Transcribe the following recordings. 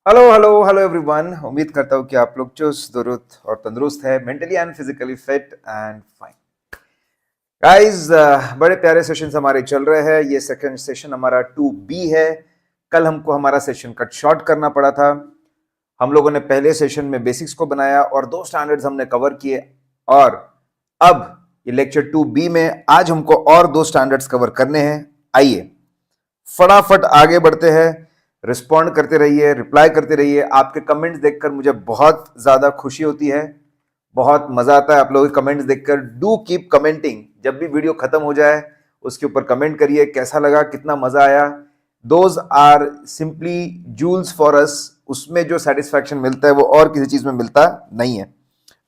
Hello hello hello everyone. उम्मीद करता हूँ कि आप लोग चुस्त दुरुस्त और तंदुरुस्त है, mentally and physically fit and fine. Guys, बड़े प्यारे सेशंस हमारे चल रहे हैं। ये सेकंड सेशन हमारा 2B है। कल हमको हमारा सेशन कट शॉर्ट करना पड़ा था। हम लोगों ने पहले सेशन में बेसिक्स को बनाया और 2 स्टैंडर्ड्स हमने कवर किए, और अब ये लेक्चर 2B में आज हमको और 2 स्टैंडर्ड्स कवर करने हैं। आइए फटाफट आगे बढ़ते हैं। रिस्पॉन्ड करते रहिए, रिप्लाई करते रहिए। आपके कमेंट्स देखकर मुझे बहुत ज्यादा खुशी होती है, बहुत मजा आता है आप लोगों के कमेंट्स देखकर। Do keep commenting. जब भी वीडियो खत्म हो जाए उसके ऊपर कमेंट करिए, कैसा लगा, कितना मजा आया। Those are simply jewels for us. उसमें जो सेटिस्फैक्शन मिलता है वो और किसी चीज में मिलता नहीं है।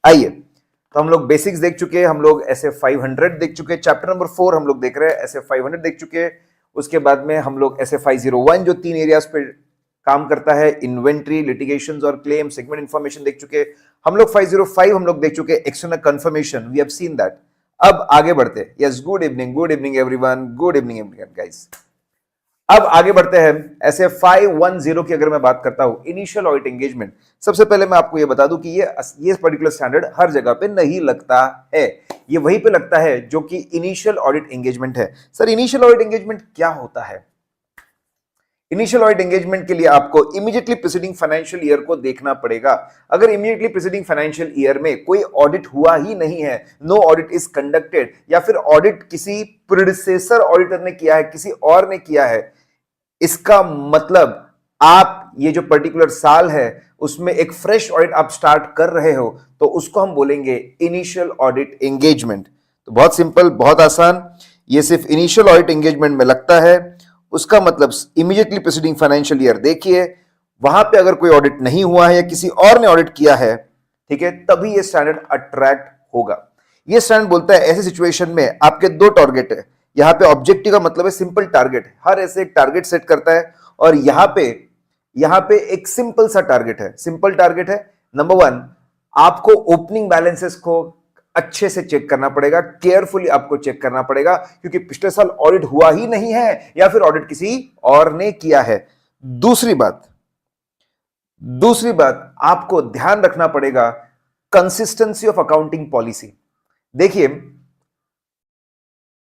आइए, तो हम लोग बेसिक्स देख चुके हैं, हम लोग ऐसे 500 देख चुके हैं, चैप्टर नंबर 4 हम लोग देख रहे हैं, ऐसे 500 देख चुके हैं। उसके बाद में हम लोग ऐसे 501 जो 3 एरियाज पे काम करता है, इन्वेंट्री, लिटिगेशंस और क्लेम, सेगमेंट इंफॉर्मेशन देख चुके हैं। हम लोग 505 हम लोग देख चुके हैं, external confirmation, we have seen that. अब आगे बढ़ते हैं। Yes, good evening everyone, good evening everyone guys. अब आगे बढ़ते हैं। ऐसे 510 की अगर मैं बात करता हूं, इनिशियल ऑडिट एंगेजमेंट। सबसे पहले मैं आपको यह बता दूं कि ये पर्टिकुलर स्टैंडर्ड हर जगह पे नहीं लगता है। ये वहीं पे लगता है जो कि इनिशियल ऑडिट एंगेजमेंट है। सर, इनिशियल ऑडिट एंगेजमेंट क्या होता है? इनिशियल ऑडिट एंगेजमेंट के लिए आपको इमीडिएटली प्रीसीडिंग फाइनेंशियल ईयर को देखना पड़ेगा। अगर इमीडिएटली प्रीसीडिंग फाइनेंशियल ईयर में कोई ऑडिट हुआ ही नहीं है, नो ऑडिट इज कंडक्टेड, या फिर ऑडिट किसी प्रीडिसेसर ऑडिटर ने किया है, किसी और ने किया है, इसका मतलब आप ये जो पर्टिकुलर साल है उसमें एक फ्रेश ऑडिट आप स्टार्ट कर रहे हो, तो उसको हम बोलेंगे इनिशियल ऑडिट एंगेजमेंट। तो बहुत सिंपल, बहुत आसान। ये सिर्फ इनिशियल ऑडिट एंगेजमेंट में लगता है। उसका मतलब इमीडिएटली प्रीसीडिंग फाइनेंशियल ईयर देखिए, वहां पे अगर कोई ऑडिट नहीं हुआ है या किसी और ने ऑडिट किया है, ठीक है, तभी ये स्टैंडर्ड अट्रैक्ट होगा। ये स्टैंडर्ड बोलता है ऐसे सिचुएशन में आपके 2 टारगेट है। यहां पे ऑब्जेक्टिव का मतलब है सिंपल टारगेट, हर ऐसे एक टारगेट सेट करता है, और यहां पे एक सिंपल सा टारगेट है। सिंपल टारगेट है, नंबर 1, आपको ओपनिंग बैलेंसेस को अच्छे से चेक करना पड़ेगा, केयरफुली आपको चेक करना पड़ेगा, क्योंकि पिछले साल ऑडिट हुआ ही नहीं है या फिर ऑडिट किसी और ने किया है। दूसरी बात आपको ध्यान रखना पड़ेगा, कंसिस्टेंसी ऑफ अकाउंटिंग पॉलिसी। देखिए,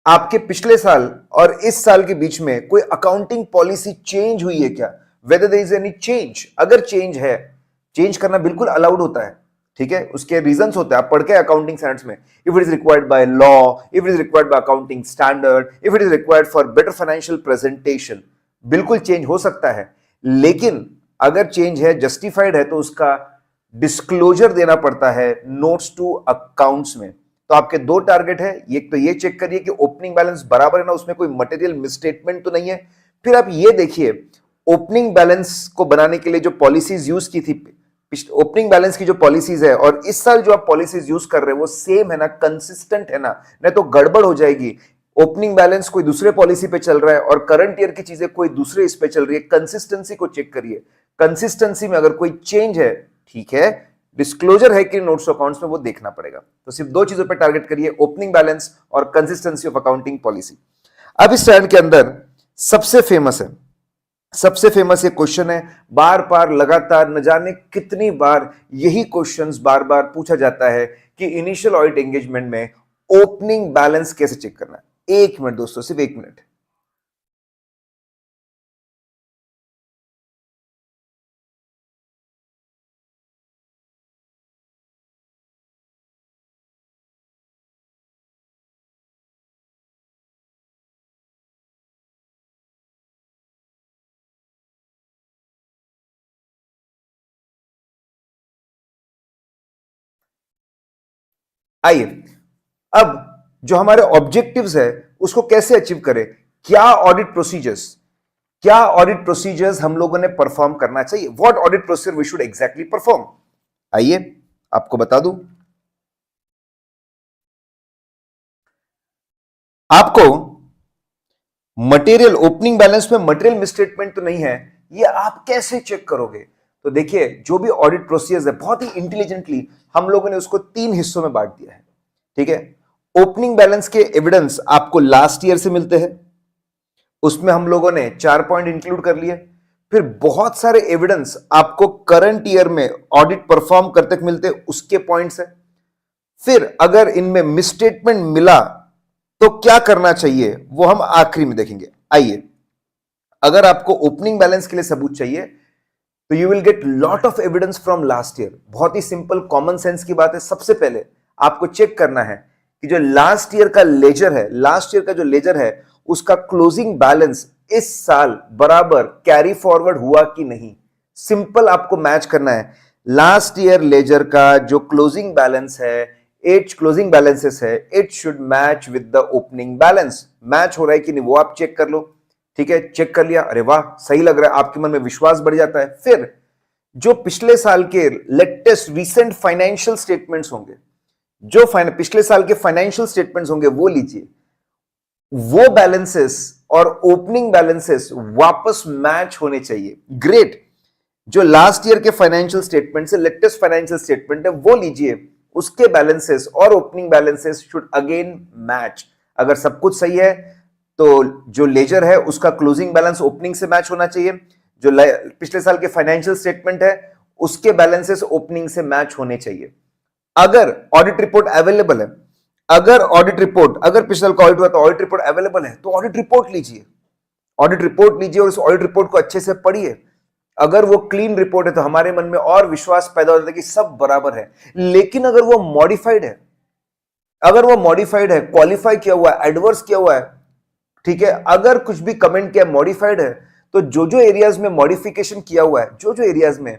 आपके पिछले साल और इस साल के बीच में कोई अकाउंटिंग पॉलिसी चेंज हुई है क्या? Whether there is any change. अगर चेंज है, चेंज करना बिल्कुल अलाउड होता है, ठीक है, उसके रीजंस होते हैं, आप पढ़ के अकाउंटिंग स्टैंडर्ड्स में। If it is required by law, if it is required by accounting standard, if it is required for better financial presentation, बिल्कुल चेंज हो सकता है। लेकिन अगर चेंज है, जस्टिफाइड है, तो उसका डिस्क्लोजर देना पड़ता है नोट्स टू अकाउंट्स में। तो आपके 2 टारगेट है, एक तो ये चेक करिए कि ओपनिंग बैलेंस बराबर है ना, उसमें कोई मटेरियल मिसस्टेटमेंट तो नहीं है। फिर आप ये देखिए, ओपनिंग बैलेंस को बनाने के लिए जो पॉलिसीज यूज की थी, ओपनिंग बैलेंस की जो पॉलिसीज है और इस साल जो आप पॉलिसीज यूज कर रहे हैं वो सेम है ना, कंसिस्टेंट है ना, नहीं तो गड़बड़ हो जाएगी। ओपनिंग बैलेंस कोई दूसरे पॉलिसी पे चल रहा है और करंट ईयर की चीजें कोई दूसरे इस पे चल रही है। कंसिस्टेंसी को चेक करिए, कंसिस्टेंसी में अगर कोई चेंज है, ठीक है, डिस्क्लोजर है कि नोट्स अकाउंट्स में, वो देखना पड़ेगा। तो सिर्फ 2 चीजों पे टारगेट करिए, ओपनिंग बैलेंस और कंसिस्टेंसी ऑफ अकाउंटिंग पॉलिसी। अब इस स्टैंड के अंदर सबसे फेमस ये क्वेश्चन है, बार बार लगातार न जाने कितनी बार यही क्वेश्चंस बार बार पूछा जाता है कि इनिशियल ऑडिट एंगेजमेंट में ओपनिंग बैलेंस कैसे चेक करना है। 1 मिनट दोस्तों, सिर्फ 1 मिनट। आइए, अब जो हमारे ऑब्जेक्टिव्स है उसको कैसे अचीव करें, क्या ऑडिट प्रोसीजर्स हम लोगों ने परफॉर्म करना चाहिए, what audit procedure we should exactly perform. आइए आपको बता दूं, आपको मटेरियल ओपनिंग बैलेंस में मटेरियल मिसस्टेटमेंट तो नहीं है, ये आप कैसे चेक करोगे? तो देखिए, जो भी ऑडिट प्रोसीजर्स है बहुत ही इंटेलिजेंटली हम लोगों ने उसको 3 हिस्सों में बांट दिया है, ठीक है। ओपनिंग बैलेंस के एविडेंस आपको लास्ट ईयर से मिलते हैं, उसमें हम लोगों ने 4 पॉइंट इंक्लूड कर लिए। फिर बहुत सारे एविडेंस आपको करंट ईयर में ऑडिट परफॉर्म करते मिलते उसके पॉइंट्स है। फिर अगर इनमें मिसस्टेटमेंट मिला तो क्या करना चाहिए वो हम आखिरी में देखेंगे। आइए, अगर आपको ओपनिंग बैलेंस के लिए सबूत चाहिए तो you will get lot of evidence from last year. बहुत ही सिंपल कॉमन सेंस की बात है। सबसे पहले आपको चेक करना है कि जो लास्ट ईयर का लेजर है, लास्ट ईयर का जो लेजर है उसका क्लोजिंग बैलेंस इस साल बराबर कैरी फॉरवर्ड हुआ कि नहीं। सिंपल आपको मैच करना है। लास्ट ईयर लेजर का जो क्लोजिंग बैलेंस है, इट क्लोजिंग बैलेंसेस है, it should match with the opening balance. Match हो रहा है कि नहीं वो आप चेक कर लो। ठीक है, चेक कर लिया, अरे वाह सही लग रहा है, आपके मन में विश्वास बढ़ जाता है। फिर जो पिछले साल के लेटेस्ट रीसेंट फाइनेंशियल स्टेटमेंट्स होंगे, जो पिछले साल के फाइनेंशियल स्टेटमेंट्स होंगे वो लीजिए। वो बैलेंसेस और ओपनिंग बैलेंसेस वापस मैच होने चाहिए। ग्रेट। जो लास्ट ईयर के फाइनेंशियल स्टेटमेंट से लेटेस्ट फाइनेंशियल स्टेटमेंट है वो लीजिए, उसके बैलेंसेस और opening balances should again match. अगर सब कुछ सही है तो जो लेजर है उसका क्लोजिंग बैलेंस ओपनिंग से मैच होना चाहिए। जो पिछले साल के फाइनेंशियल स्टेटमेंट है उसके बैलेंसेस ओपनिंग से मैच होने चाहिए। अगर ऑडिट रिपोर्ट अवेलेबल है, अगर पिछले साल का ऑडिट हुआ तो ऑडिट रिपोर्ट अवेलेबल है तो ऑडिट रिपोर्ट लीजिए। ऑडिट रिपोर्ट लीजिए और उस ऑडिट रिपोर्ट को अच्छे से पढ़िए। अगर वो क्लीन रिपोर्ट है तो हमारे मन में और विश्वास पैदा हो जाता है कि सब बराबर है। लेकिन अगर वो मॉडिफाइड है, क्वालिफाई किया हुआ है, एडवर्स किया हुआ है, ठीक है, अगर कुछ भी कमेंट किया मॉडिफाइड है, तो जो एरियाज में मॉडिफिकेशन किया हुआ है, जो एरियाज में,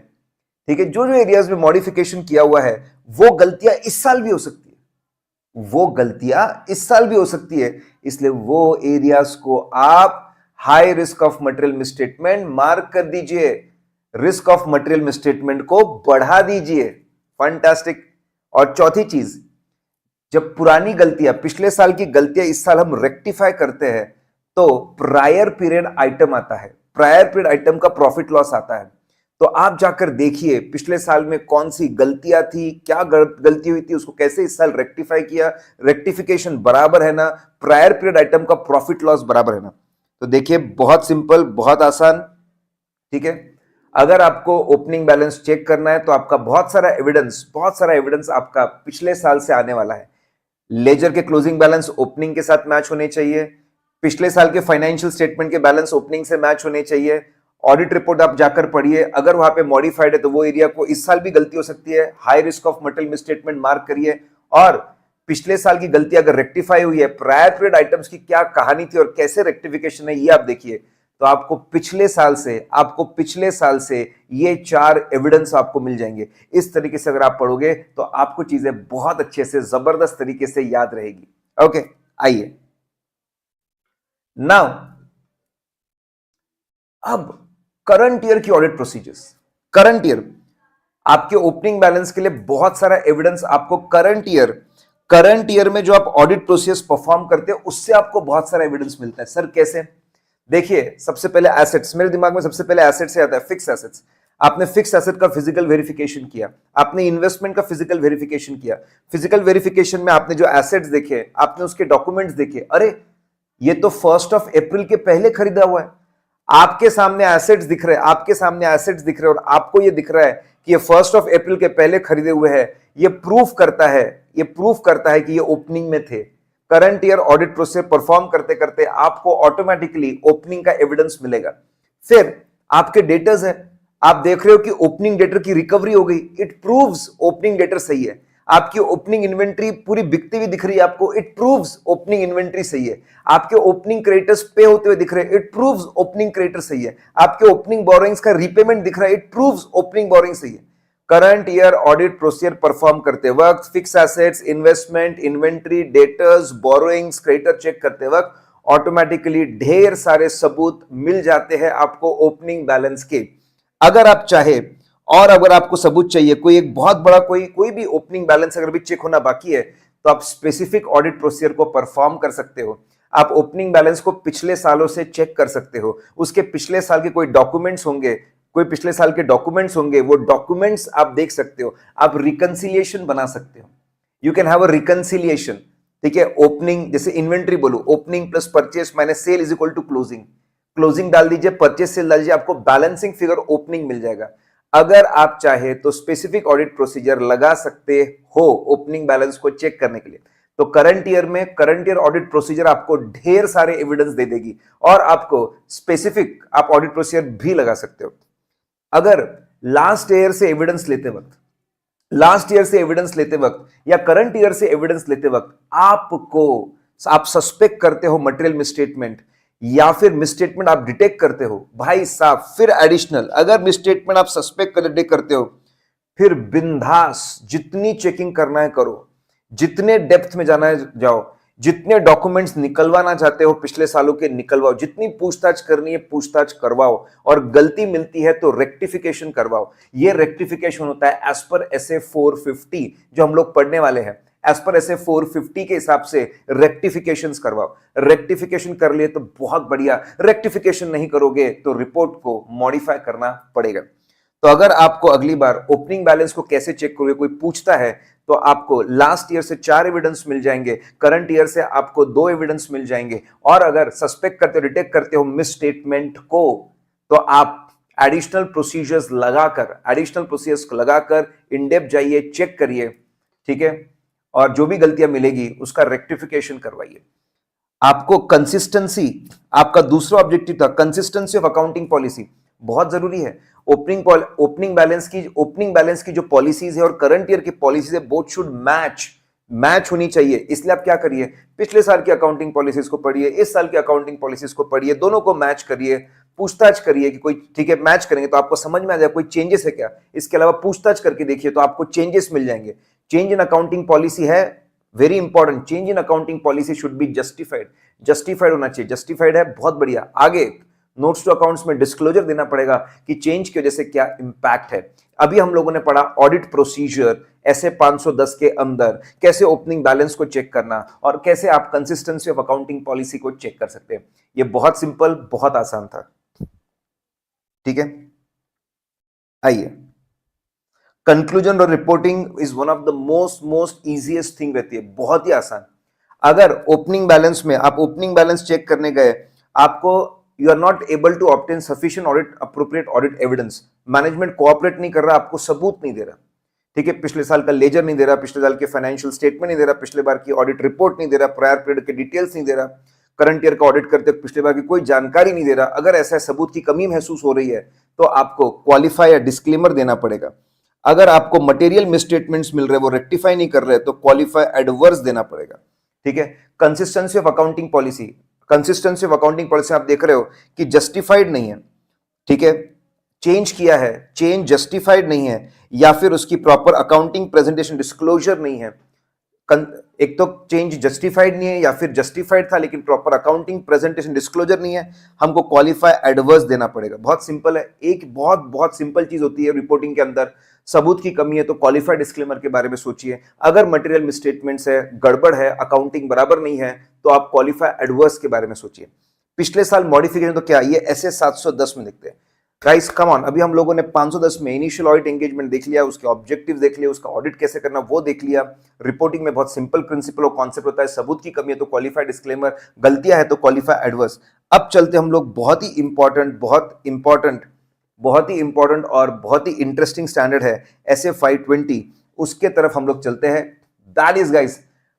ठीक है, जो एरियाज में मॉडिफिकेशन किया हुआ है वो गलतियां इस साल भी हो सकती है। इसलिए वो एरियाज को आप high risk of material misstatement mark कर दीजिए, रिस्क ऑफ मटेरियल मिसस्टेटमेंट को बढ़ा दीजिए। फैंटास्टिक। और चौथी चीज, जब पुरानी गलतियां, पिछले साल की गलतियां इस साल हम रेक्टिफाई करते हैं तो प्रायर पीरियड आइटम आता है, प्रायर पीरियड आइटम का प्रॉफिट लॉस आता है। तो आप जाकर देखिए पिछले साल में कौन सी गलतियां थी, क्या गलती हुई थी, उसको कैसे इस साल रेक्टिफाई किया, रेक्टिफिकेशन बराबर है ना, प्रायर पीरियड आइटम का प्रॉफिट लॉस बराबर है ना। तो देखिए बहुत सिंपल, बहुत आसान। ठीक है, अगर आपको ओपनिंग बैलेंस चेक करना है तो आपका बहुत सारा एविडेंस आपका पिछले साल से आने वाला है। लेजर के क्लोजिंग बैलेंस ओपनिंग के साथ मैच होने चाहिए, पिछले साल के फाइनेंशियल स्टेटमेंट के बैलेंस ओपनिंग से मैच होने चाहिए। ऑडिट रिपोर्ट आप जाकर पढ़िए, अगर वहां पे मॉडिफाइड है तो वो एरिया को इस साल भी गलती हो सकती है, high risk of material misstatement mark करिए। और पिछले साल की गलती अगर रेक्टिफाई हुई है, प्रायर पीरियड आइटम्स की क्या कहानी थी और कैसे रेक्टिफिकेशन है ये आप देखिए, तो आपको पिछले साल से ये 4 एविडेंस आपको मिल जाएंगे। इस तरीके से अगर आप पढ़ोगे तो आपको चीजें बहुत अच्छे से, जबरदस्त तरीके से याद रहेगी। ओके, आइए नाउ अब करंट ईयर की ऑडिट प्रोसीजर्स। करंट ईयर आपके ओपनिंग बैलेंस के लिए बहुत सारा एविडेंस आपको करंट ईयर में जो आप ऑडिट प्रोसेस परफॉर्म करते हैं उससे आपको बहुत सारा एविडेंस मिलता है। सर कैसे? देखिए, सबसे पहले एसेट्स, मेरे दिमाग में सबसे पहले एसेट से आता है, फिक्स एसेट्स। आपने फिक्स एसेट का फिजिकल वेरिफिकेशन किया, आपने इन्वेस्टमेंट का फिजिकल वेरिफिकेशन किया। फिजिकल वेरिफिकेशन में आपने जो एसेट्स देखे, आपने उसके डॉक्यूमेंट्स देखे, अरे ये तो 1 अप्रैल के पहले खरीदा हुआ है। आपके सामने एसेट्स दिख रहे हैं, और आपको ये दिख रहा है कि ये 1 अप्रैल के पहले खरीदे हुए हैं। ये प्रूफ करता है कि ये ओपनिंग में थे। Current year audit process perform करते करते आपको ऑटोमेटिकली ओपनिंग का एविडेंस मिलेगा। फिर आपके डेटर्स है, आप देख रहे हो कि ओपनिंग डेटर की रिकवरी हो गई, इट प्रूव्स ओपनिंग डेटर सही है। आपकी ओपनिंग इन्वेंट्री पूरी बिकती हुई दिख रही है आपको, इट प्रूव्स ओपनिंग इन्वेंट्री सही है। आपके ओपनिंग क्रेडिटर्स पे होते हुए दिख रहे हैं, इट प्रूव्स ओपनिंग क्रेडिटर सही है। आपके ओपनिंग बोरोइंग्स का रीपेमेंट दिख रहा है, इट प्रूव्स ओपनिंग बोरोइंग सही है। Current year audit procedure perform करते वक्त fix assets, investment, inventory, debtors, borrowings, creditor check करते वक्त ऑटोमेटिकली ढेर सारे सबूत मिल जाते हैं आपको ओपनिंग बैलेंस के। अगर आप चाहे और अगर आपको सबूत चाहिए, कोई एक बहुत बड़ा कोई भी ओपनिंग बैलेंस अगर भी चेक होना बाकी है तो आप स्पेसिफिक ऑडिट प्रोसीजर को परफॉर्म कर सकते हो। आप ओपनिंग बैलेंस को पिछले सालों से चेक कर सकते हो, उसके पिछले साल के कोई डॉक्यूमेंट्स होंगे, वो डॉक्यूमेंट्स आप देख सकते हो। आप रिकंसिलिएशन बना सकते हो, you can have a reconciliation. ठीक है, ओपनिंग जैसे इन्वेंट्री बोलो, opening plus purchase minus sale is equal to closing. Closing डाल दीजिए, परचेस सेल डाल दीजिए, आपको बैलेंसिंग फिगर ओपनिंग मिल जाएगा। अगर आप चाहे तो स्पेसिफिक ऑडिट प्रोसीजर लगा सकते हो ओपनिंग बैलेंस को चेक करने के लिए। तो करंट ईयर में करंट ईयर ऑडिट प्रोसीजर आपको ढेर सारे एविडेंस दे देगी और आपको स्पेसिफिक आप ऑडिट प्रोसीजर भी लगा सकते हो। अगर लास्ट ईयर से एविडेंस लेते वक्त या करंट ईयर से एविडेंस लेते वक्त आप सस्पेक्ट करते हो मटेरियल मिसस्टेटमेंट या फिर मिसस्टेटमेंट आप डिटेक्ट करते हो, भाई साहब फिर एडिशनल अगर मिसस्टेटमेंट आप सस्पेक्ट डिटेक्ट करते हो, फिर बिंदास जितनी चेकिंग करना है करो, जितने डेप्थ में जाना है जाओ, जितने डॉक्यूमेंट्स निकलवाना चाहते हो पिछले सालों के निकलवाओ, जितनी पूछताछ करनी है पूछताछ करवाओ, और गलती मिलती है तो रेक्टिफिकेशन करवाओ। ये रेक्टिफिकेशन होता है एज पर एसए 450 जो हम लोग पढ़ने वाले हैं। एज पर एसए 450 के हिसाब से रेक्टिफिकेशन करवाओ। रेक्टिफिकेशन कर लिए तो बहुत बढ़िया, रेक्टिफिकेशन नहीं करोगे तो रिपोर्ट को मॉडिफाई करना पड़ेगा। तो अगर आपको अगली बार ओपनिंग बैलेंस को कैसे चेक करोगे कोई पूछता है तो आपको लास्ट ईयर से 4 एविडेंस मिल जाएंगे, करंट ईयर से आपको 2 एविडेंस मिल जाएंगे, और अगर सस्पेक्ट करते हो डिटेक्ट करते हो मिस स्टेटमेंट को तो आप एडिशनल प्रोसीजर्स लगाकर इन डेप्थ जाइए, चेक करिए, ठीक है, और जो भी गलतियां मिलेगी उसका रेक्टिफिकेशन करवाइए। आपको कंसिस्टेंसी, आपका दूसरा ऑब्जेक्टिव था कंसिस्टेंसी ऑफ अकाउंटिंग पॉलिसी, बहुत जरूरी है। ओपनिंग बैलेंस की जो पॉलिसीज है और करंट ईयर की पॉलिसीज है बोथ शुड मैच होनी चाहिए। इसलिए आप क्या करिए, पिछले साल की अकाउंटिंग पॉलिसीज को पढ़िए, इस साल की अकाउंटिंग पॉलिसीज को पढ़िए, दोनों को मैच करिए, पूछताछ करिए कि कोई, ठीक है, मैच करेंगे तो आपको समझ में आ जाए कोई चेंजेस है क्या। इसके अलावा पूछताछ करके देखिए तो आपको चेंजेस मिल जाएंगे। चेंज इन अकाउंटिंग पॉलिसी है very important, change in accounting policy should be justified होना चाहिए। जस्टिफाइड है बहुत बढ़िया। आगे नोट्स टू अकाउंट्स में डिस्क्लोजर देना पड़ेगा कि चेंज की वजह से क्या इंपैक्ट है। अभी हम लोगों ने पढ़ा ऑडिट प्रोसीजर ऐसे 510 के अंदर कैसे ओपनिंग बैलेंस को चेक करना और कैसे आप कंसिस्टेंसी ऑफ अकाउंटिंग पॉलिसी को चेक कर सकते हैं। ये बहुत सिंपल, बहुत आसान था, ठीक है। आइए, कंक्लूजन और reporting is one of the most easiest thing रहती है, बहुत ही आसान। अगर ओपनिंग बैलेंस में आप ओपनिंग बैलेंस चेक करने गए, आपको you are not able to obtain sufficient audit appropriate audit evidence, management cooperate नहीं कर रहा, आपको सबूत नहीं दे रहा, ठीक है, पिछले साल का लेजर नहीं दे रहा, पिछले साल के फाइनेंशियल स्टेटमेंट नहीं दे रहा, पिछले बार की ऑडिट रिपोर्ट नहीं दे रहा, प्रायर पीरियड के डिटेल्स नहीं दे रहा, करंट ईयर का ऑडिट करते पिछले बार की कोई जानकारी नहीं दे रहा, अगर ऐसा सबूत की कमी महसूस हो रही है तो आपको क्वालिफाई या डिस्क्लेमर देना पड़ेगा। अगर आपको मटेरियल मिसस्टेटमेंट्स मिल रहे हैं वो रेक्टिफाई नहीं कर रहे तो क्वालिफाई एडवर्स देना पड़ेगा, ठीक है। कंसिस्टेंसी ऑफ अकाउंटिंग पॉलिसी आप देख रहे हो कि जस्टिफाइड नहीं है, ठीक है, चेंज किया है, चेंज जस्टिफाइड नहीं है, या फिर उसकी प्रॉपर अकाउंटिंग प्रेजेंटेशन डिस्क्लोजर नहीं है। एक तो चेंज जस्टिफाइड नहीं है या फिर जस्टिफाइड था लेकिन प्रॉपर अकाउंटिंग प्रेजेंटेशन डिस्क्लोजर नहीं है, हमको क्वालिफाई एडवर्स देना पड़ेगा। बहुत सिंपल है, एक बहुत सिंपल चीज होती है रिपोर्टिंग के अंदर। सबूत की कमी है तो क्वालिफाई डिस्क्लेमर के बारे में सोचिए। अगर मटेरियल मिसस्टेटमेंट्स है, गड़बड़ है, अकाउंटिंग बराबर नहीं है तो आप क्वालिफाई एडवर्स के बारे में सोचिए। पिछले साल मॉडिफिकेशन तो क्या, ये ऐसे 710 में दिखते हैं। गाइस कम ऑन, अभी हम लोगों ने 510 में इनिशियल ऑडिट एंगेजमेंट देख लिया, उसके ऑब्जेक्टिव देख लिया, उसका ऑडिट कैसे करना वो देख लिया। रिपोर्टिंग में बहुत सिंपल प्रिंसिपल और कॉन्सेप्ट होता है, सबूत की कमी है तो क्वालिफाई डिस्क्लेमर, गलतियां है तो क्वालिफाई एडवर्स। अब चलते हम लोग बहुत ही इंपॉर्टेंट और बहुत ही इंटरेस्टिंग स्टैंडर्ड है एसए 520, उसके तरफ हम लोग चलते हैं। That is guys,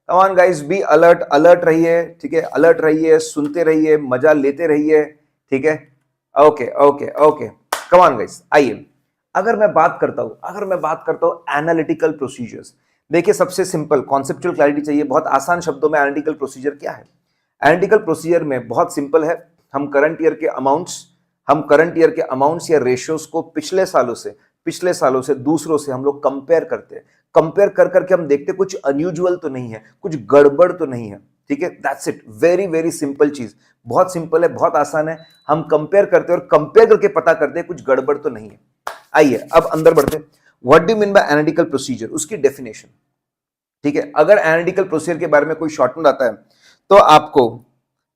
come on guys, be alert रहिए, ठीक है, अलर्ट रहिए, सुनते रहिए, मजा लेते रहिए, ठीक है। ओके, कम ऑन गाइस, आइए। अगर मैं बात करता हूं एनालिटिकल प्रोसीजर्स, देखिए सबसे सिंपल कॉन्सेप्चुअल क्लैरिटी चाहिए, बहुत आसान शब्दों में एनालिटिकल प्रोसीजर क्या है। एनालिटिकल प्रोसीजर में बहुत सिंपल है, हम करंट ईयर के अमाउंट्स या रेशियोज को पिछले सालों से दूसरों से हम लोग कंपेयर करते हैं। कंपेयर कर करके हम देखते कुछ अनयूजुअल तो नहीं है, कुछ गड़बड़ तो नहीं है, ठीक है। दैट्स इट, वेरी सिंपल चीज, बहुत सिंपल है, बहुत आसान है। हम कंपेयर करते हैं और कंपेयर करके पता करते हैं कुछ गड़बड़ तो नहीं है। आइए अब अंदर बढ़ते हैं। What do mean by analytical procedure, उसकी डेफिनेशन, ठीक है। अगर एनालिटिकल प्रोसीजर के बारे में कोई शॉर्ट नोट आता है तो आपको,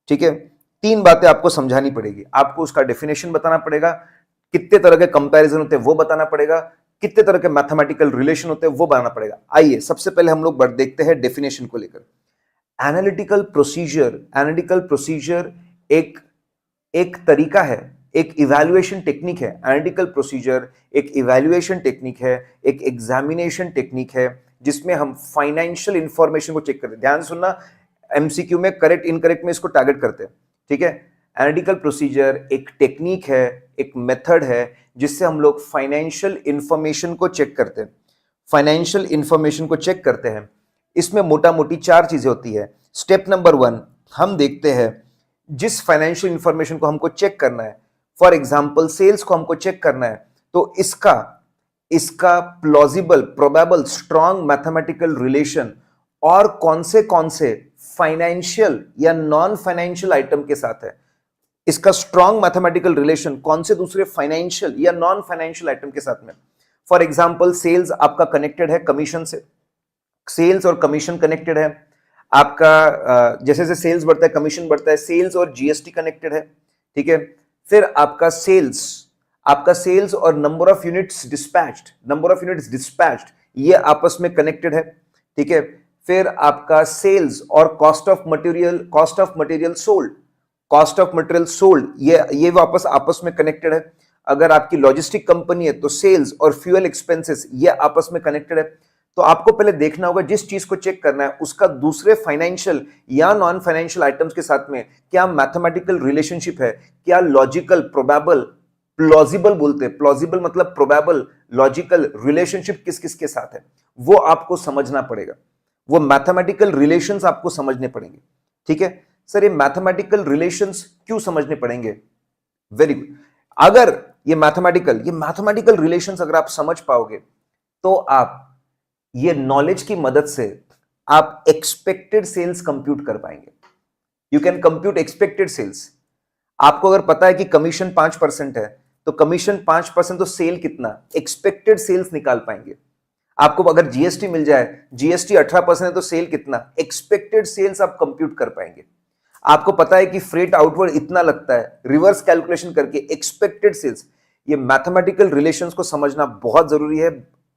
ठीक है, 3 बातें आपको समझानी पड़ेगी। आपको उसका डेफिनेशन बताना पड़ेगा, कितने तरह के कंपैरिजन होते हैं वो बताना पड़ेगा, कितने तरह के मैथमेटिकल रिलेशन होते हैं वो बताना पड़ेगा। आइए सबसे पहले हम लोग देखते हैं डेफिनेशन को लेकर। एनालिटिकल प्रोसीजर एक एक तरीका है, एक इवैल्यूएशन टेक्निक है, एनालिटिकल प्रोसीजर एक इवैल्यूएशन टेक्निक है, एक एग्जामिनेशन टेक्निक है, जिसमें हम फाइनेंशियल इंफॉर्मेशन को चेक करते हैं। ध्यान सुनना, एमसीक्यू में करेक्ट इनकरेक्ट में इसको टारगेट करते हैं, ठीक है। एनालिटिकल प्रोसीजर एक टेक्निक है, एक मेथड है, जिससे हम लोग फाइनेंशियल इंफॉर्मेशन को चेक करते हैं। फाइनेंशियल इंफॉर्मेशन को चेक करते हैं, इसमें मोटा मोटी 4 चीजें होती है। स्टेप नंबर 1, हम देखते हैं जिस फाइनेंशियल इंफॉर्मेशन को हमको चेक करना है, फॉर एग्जांपल सेल्स को हमको चेक करना है, तो इसका plausible, probable, strong mathematical relation और कौन से फाइनेंशियल या नॉन फाइनेंशियल आइटम के साथ है। इसका स्ट्रॉन्ग मैथमेटिकल रिलेशन कौन से दूसरे फाइनेंशियल या नॉन फाइनेंशियल आइटम के साथ में। फॉर एग्जांपल सेल्स आपका कनेक्टेड है कमीशन से, सेल्स और कमीशन कनेक्टेड है आपका, जैसे जैसे सेल्स बढ़ता है कमीशन बढ़ता है, सेल्स और जीएसटी कनेक्टेड है, ठीक है। फिर आपका सेल्स और नंबर ऑफ यूनिट्स डिस्पैच्ड ये आपस में कनेक्टेड है, ठीक है। फिर आपका सेल्स और कॉस्ट ऑफ मटेरियल सोल्ड ये वापस आपस में कनेक्टेड है। अगर आपकी लॉजिस्टिक कंपनी है तो सेल्स और फ्यूल एक्सपेंसेस ये आपस में कनेक्टेड है। तो आपको पहले देखना होगा जिस चीज को चेक करना है उसका दूसरे फाइनेंशियल या नॉन फाइनेंशियल आइटम्स के साथ में क्या मैथमेटिकल रिलेशनशिप है, क्या लॉजिकल, प्रोबेबल, प्लॉजिबल बोलते हैं, प्लॉजिबल मतलब प्रोबेबल, लॉजिकल रिलेशनशिप किस किस के साथ है, वो आपको समझना पड़ेगा। वो मैथमेटिकल रिलेशंस आपको समझने पड़ेंगे, ठीक है। सर ये मैथमेटिकल रिलेशंस क्यों समझने पड़ेंगे? Very good. अगर ये मैथमेटिकल रिलेशंस अगर आप समझ पाओगे तो आप ये नॉलेज की मदद से आप एक्सपेक्टेड सेल्स कंप्यूट कर पाएंगे। You can compute expected sales. आपको अगर पता है कि कमीशन 5% है तो कमीशन 5% तो सेल कितना, एक्सपेक्टेड सेल्स निकाल पाएंगे। आपको अगर जीएसटी मिल जाए, जीएसटी 18% है तो सेल कितना, एक्सपेक्टेड सेल्स आप कंप्यूट कर पाएंगे। आपको पता है कि फ्रेट आउटवर्ड इतना लगता है, रिवर्स कैलकुलेशन करके एक्सपेक्टेड सेल्स। ये मैथमेटिकल रिलेशंस को समझना बहुत जरूरी है।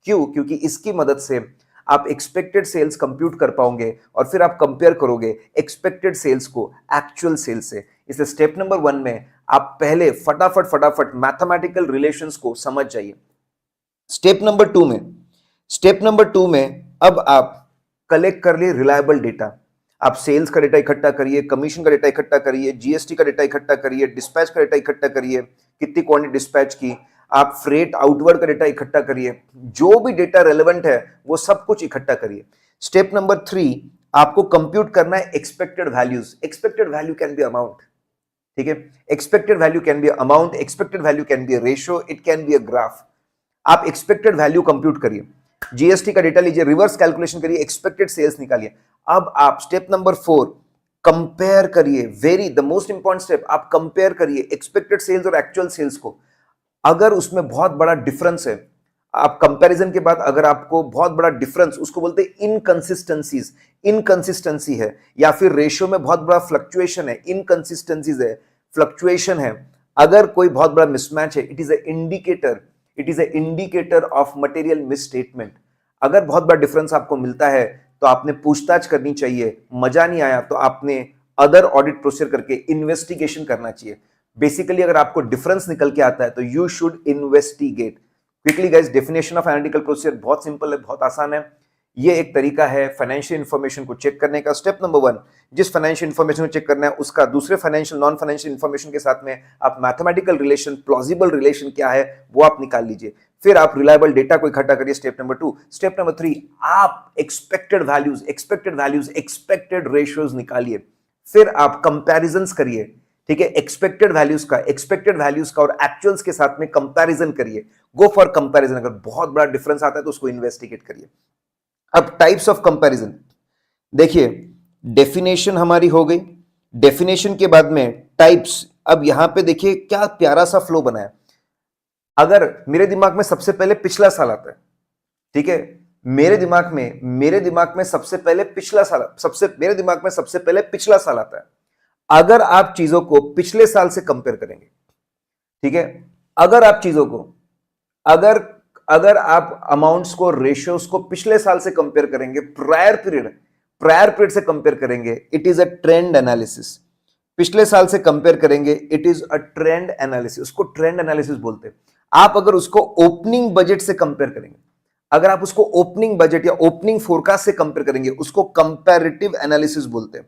क्यों? क्योंकि इसकी मदद से आप एक्सपेक्टेड सेल्स कंप्यूट कर पाओगे और फिर आप कंपेयर करोगे एक्सपेक्टेड सेल्स को एक्चुअल सेल्स से। इसलिए स्टेप नंबर 1 में आप पहले फटाफट मैथमेटिकल रिलेशंस को समझ जाइए। स्टेप नंबर 2 में अब आप कलेक्ट कर लिए रिलायबल डेटा। आप सेल्स का डेटा इकट्ठा करिए, कमीशन का डेटा इकट्ठा करिए, जीएसटी का डेटा इकट्ठा करिए, डिस्पैच का डेटा इकट्ठा करिए, कितनी क्वांटिटी डिस्पैच की, आप फ्रेट आउटवर्ड का डेटा इकट्ठा करिए, जो भी डेटा रेलेवेंट है वो सब कुछ इकट्ठा करिए। स्टेप नंबर 3, आपको कंप्यूट करना है expected values. Expected value can be amount, ठीक है। Expected value can be amount, expected value can be a ratio, it can be a graph. आप एक्सपेक्टेड वैल्यू कंप्यूट करिए, जीएसटी का डेटा लीजिए, reverse calculation करिए, expected sales निकालिए। अब आप स्टेप नंबर 4 कंपेयर करिए, द मोस्ट इंपॉर्टेंट स्टेप, आप कंपेयर करिए एक्सपेक्टेड सेल्स और एक्चुअल सेल्स को। अगर उसमें बहुत बड़ा डिफरेंस है, आप कंपैरिजन के बाद अगर आपको बहुत बड़ा डिफरेंस, उसको बोलते हैं इनकंसिस्टेंसी है, या फिर रेशियो में बहुत बड़ा फ्लक्चुएशन है, इनकंसिस्टेंसीज है, फ्लक्चुएशन है, अगर कोई बहुत बड़ा मिसमैच है, it is a indicator of material misstatement. अगर बहुत बड़ा डिफरेंस आपको मिलता है तो आपने पूछताछ करनी चाहिए, मजा नहीं आया तो आपने अदर ऑडिट प्रोसीजर करके इन्वेस्टिगेशन करना चाहिए। बेसिकली अगर आपको डिफरेंस निकल के आता है तो you should investigate. Quickly guys, definition of analytical procedure बहुत सिंपल है, बहुत आसान है। ये एक तरीका है फाइनेंशियल इंफॉर्मेशन को चेक करने का। स्टेप नंबर 1, जिस फाइनेंशियल इंफॉर्मेशन को चेक करना है उसका दूसरे फाइनेंशियल, नॉन फाइनेंशियल इंफॉर्मेशन के साथ में आप मैथमेटिकल रिलेशन, प्लॉजिबल रिलेशन क्या है वो आप निकाल लीजिए। फिर आप रिलायबल डेटा को इकट्ठा करिए, स्टेप नंबर 2। स्टेप नंबर 3, आप एक्सपेक्टेड वैल्यूज, एक्सपेक्टेड रेशियोज निकालिए। फिर आप कंपैरिजंस करिए, ठीक है, एक्सपेक्टेड वैल्यूज का और एक्चुअल्स के साथ में कंपैरिजन करिए। Go for comparison. अगर बहुत बड़ा डिफरेंस आता है तो उसको इन्वेस्टिगेट करिए। अब टाइप्स ऑफ कंपैरिजन देखिए, डेफिनेशन हमारी हो गई, डेफिनेशन के बाद में टाइप्स। अब यहां पे देखिए क्या प्यारा सा फ्लो बना है। अगर मेरे दिमाग में सबसे पहले पिछला साल आता है, ठीक है, मेरे दिमाग में सबसे पहले पिछला साल आता है। अगर आप चीजों को पिछले साल से कंपेयर करेंगे, ठीक है, अगर आप चीजों को, अगर आप अमाउंट्स को, रेशियोज को पिछले साल से कंपेयर करेंगे, प्रायर पीरियड से कंपेयर करेंगे, it is a trend analysis. पिछले साल से कंपेयर करेंगे, it is a trend analysis, उसको ट्रेंड एनालिसिस बोलते हैं। आप अगर उसको ओपनिंग बजट से कंपेयर करेंगे, अगर आप उसको ओपनिंग बजट या ओपनिंग फोरकास्ट से कंपेयर करेंगे, उसको कंपैरेटिव एनालिसिस बोलते हैं।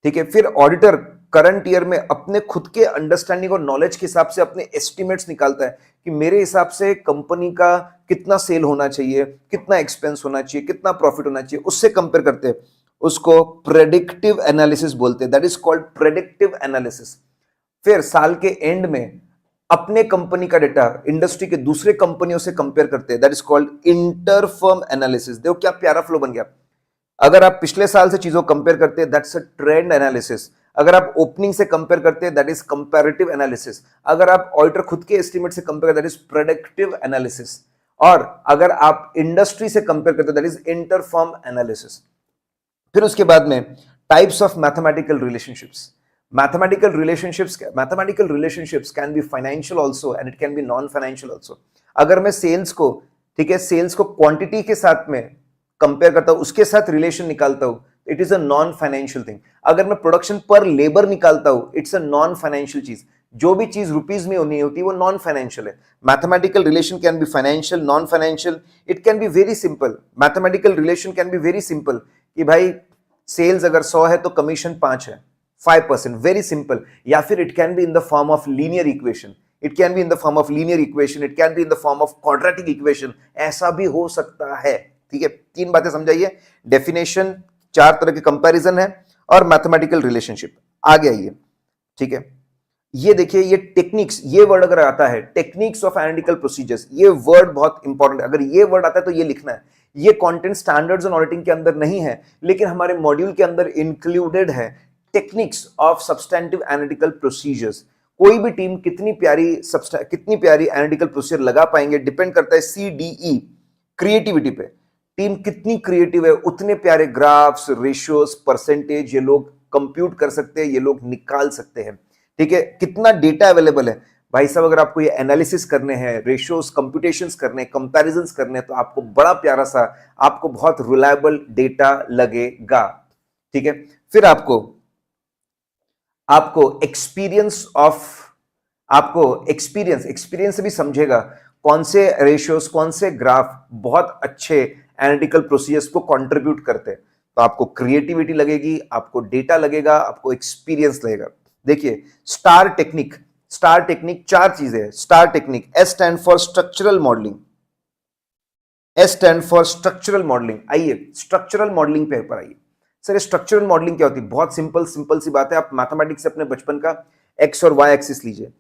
ठीक है, फिर ऑडिटर करंट ईयर में अपने खुद के अंडरस्टैंडिंग और नॉलेज के हिसाब से अपने एस्टिमेट्स निकालता है कि मेरे हिसाब से कंपनी का कितना सेल होना चाहिए, कितना एक्सपेंस होना चाहिए, कितना प्रॉफिट होना चाहिए, उससे कंपेयर करते हैं। उसको प्रेडिक्टिव एनालिसिस बोलते हैं, that is called predictive analysis. फिर साल के एंड में अपने कंपनी का डेटा इंडस्ट्री के दूसरे कंपनियों से कंपेयर करते हैं, that is called inter-firm analysis. देखो क्या प्यारा फ्लो बन गया। अगर आप पिछले साल से चीजों कंपेयर करते हैं, दैट्स अ ट्रेंड एनालिसिस। अगर आप ओपनिंग से कंपेयर करते हैं, दैट इज कंपैरेटिव एनालिसिस। अगर आप ऑडिटर खुद के एस्टिमेट से compare, that is predictive analysis. और अगर आप इंडस्ट्री से कंपेयर करते हैं, दैट इज इंटरफर्म एनालिसिस। फिर उसके बाद में types of mathematical relationships. Mathematical relationships can be financial also and it can be non financial also. अगर मैं सेल्स को, ठीक है, सेल्स को क्वांटिटी के साथ में कंपेयर करता हूं, उसके साथ रिलेशन निकालता हूं, it is a non financial thing. अगर मैं प्रोडक्शन पर लेबर निकालता हूं, इट्स अ नॉन फाइनेंशियल चीज। जो भी चीज रुपीज में नहीं होती वो नॉन फाइनेंशियल है। Mathematical relation can be financial, non financial, it can be very simple. Mathematical relation can be very simple कि भाई सेल्स अगर 100 है तो कमीशन 5 है, 5%, वेरी सिंपल। या फिर it can be in the form of linear equation, it can be in the form of linear equation, it can be in the form of quadratic equation, ऐसा भी हो सकता है। ठीक है, तीन बातें समझाइए, डेफिनेशन, 4 तरह के कंपैरिजन है और मैथमेटिकल रिलेशनशिप। आगे आइए, ठीक है, ये देखिए, ये टेक्निक्स, ये वर्ड अगर आता है, टेक्निक्स ऑफ एनालिटिकल प्रोसीजर्स, ये वर्ड बहुत इंपॉर्टेंट है। अगर ये वर्ड आता है तो ये लिखना है। ये कंटेंट स्टैंडर्ड्स एंड ऑडिटिंग के अंदर नहीं है, लेकिन हमारे मॉड्यूल के अंदर इंक्लूडेड है। Techniques of substantive analytical procedures. कोई भी टीम कितनी प्यारी एनालिटिकल प्रोसीजर लगा पाएंगे, डिपेंड करता है CDE, क्रिएटिविटी पे। टीम कितनी क्रिएटिव है, उतने प्यारे ग्राफ्स, रेशियोज, परसेंटेज ये लोग कंप्यूट कर सकते हैं, ये लोग निकाल सकते हैं। ठीक है, कितना डेटा अवेलेबल है भाई साहब। अगर आपको ये एनालिसिस करने हैं, रेशियोज, कंप्यूटेशंस करने, कंपैरिजंस करने, तो आपको बड़ा प्यारा सा, आपको बहुत रिलायबल डेटा लगेगा। ठीक है, फिर आपको एक्सपीरियंस से भी समझेगा कौन से रेशियोज, कौन से ग्राफ बहुत अच्छे एनालिटिकल प्रोसीजर्स को कंट्रीब्यूट करते हैं। तो आपको क्रिएटिविटी लगेगी, आपको डेटा लगेगा, आपको एक्सपीरियंस लगेगा। देखिए, स्टार टेक्निक 4 चीजें हैं। Star technique, S stand for structural modelling, आइए स्ट्रक्चरल मॉडलिंग पे पर आइए। सर स्ट्रक्चरल मॉडलिंग क्या होती है? बहुत सिंपल सी बात है। आप मैथमेटिक्स से अपने बचपन का एक्स और वाई एक्सिस लीजिए,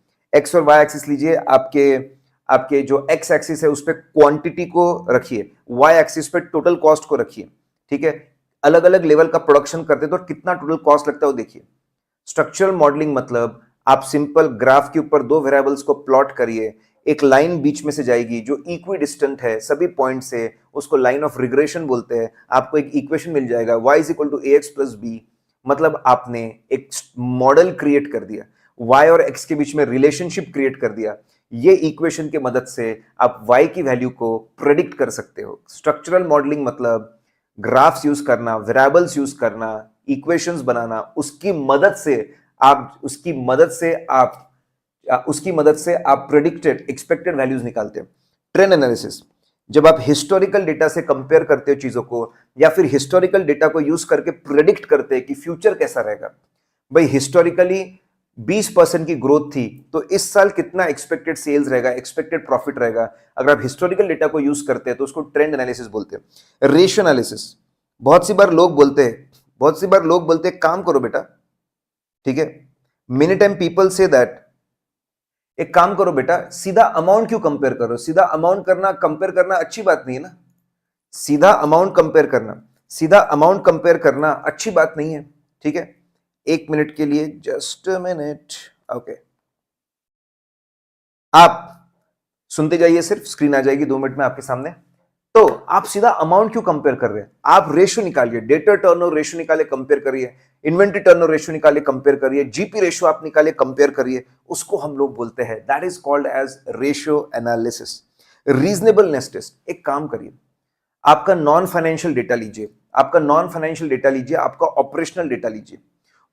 आपके जो एक्स एक्सिस है उस पर क्वांटिटी को रखिए, वाई एक्सिस पे टोटल कॉस्ट को रखिए। ठीक है, अलग अलग लेवल का प्रोडक्शन करते तो कितना टोटल कॉस्ट लगता है वो देखिए। स्ट्रक्चरल मॉडलिंग मतलब आप सिंपल ग्राफ के ऊपर 2 वेरिएबल्स को प्लॉट करिए, एक लाइन बीच में से जाएगी जो इक्वी डिस्टेंट है सभी पॉइंट से, उसको लाइन ऑफ रिग्रेशन बोलते हैं। आपको एक इक्वेशन मिल जाएगा, y = ax + b। मतलब आपने एक मॉडल क्रिएट कर दिया, y और x के बीच में रिलेशनशिप क्रिएट कर दिया। ये इक्वेशन के मदद से आप y की वैल्यू को प्रेडिक्ट कर सकते हो। स्ट्रक्चरल मॉडलिंग मतलब ग्राफ्स यूज करना, वेरिएबल्स यूज करना, इक्वेशंस बनाना, उसकी मदद से आप प्रेडिक्टेड एक्सपेक्टेड वैल्यूज निकालते हैं। ट्रेंड एनालिसिस, जब आप हिस्टोरिकल डेटा से कंपेयर करते हो चीजों को, या फिर हिस्टोरिकल डेटा को यूज करके प्रेडिक्ट करते हैं कि फ्यूचर कैसा रहेगा। भाई हिस्टोरिकली 20% की ग्रोथ थी, तो इस साल कितना एक्सपेक्टेड सेल्स रहेगा, एक्सपेक्टेड प्रॉफिट रहेगा। अगर आप हिस्टोरिकल डेटा को यूज करते हैं तो उसको ट्रेंड एनालिसिस बोलते हैं। रेशियो एनालिसिस, बहुत सी बार लोग बोलते हैं काम करो बेटा, ठीक है, many time people say that, एक काम करो बेटा, सीधा अमाउंट क्यों कंपेयर करो? सीधा अमाउंट कंपेयर करना अच्छी बात नहीं है ना। सीधा अमाउंट कंपेयर करना अच्छी बात नहीं है। ठीक है, 1 मिनट के लिए, जस्ट अ मिनट, ओके। आप सुनते जाइए, सिर्फ स्क्रीन आ जाएगी 2 मिनट में आपके सामने। तो आप सीधा अमाउंट क्यों कंपेयर कर रहे हैं? आप रेशियो निकालिए, डेटर टर्नओवर रेशियो निकाले, कंपेयर करिए, इन्वेंटरी टर्नओवर रेशियो निकाले, कंपेयर करिए, जीपी रेशियो आप निकाले, कंपेयर करिए। उसको हम लोग बोलते हैं, that is called as ratio analysis. Reasonableness test, एक काम करिए, आपका नॉन फाइनेंशियल डेटा लीजिए, आपका ऑपरेशनल डेटा लीजिए,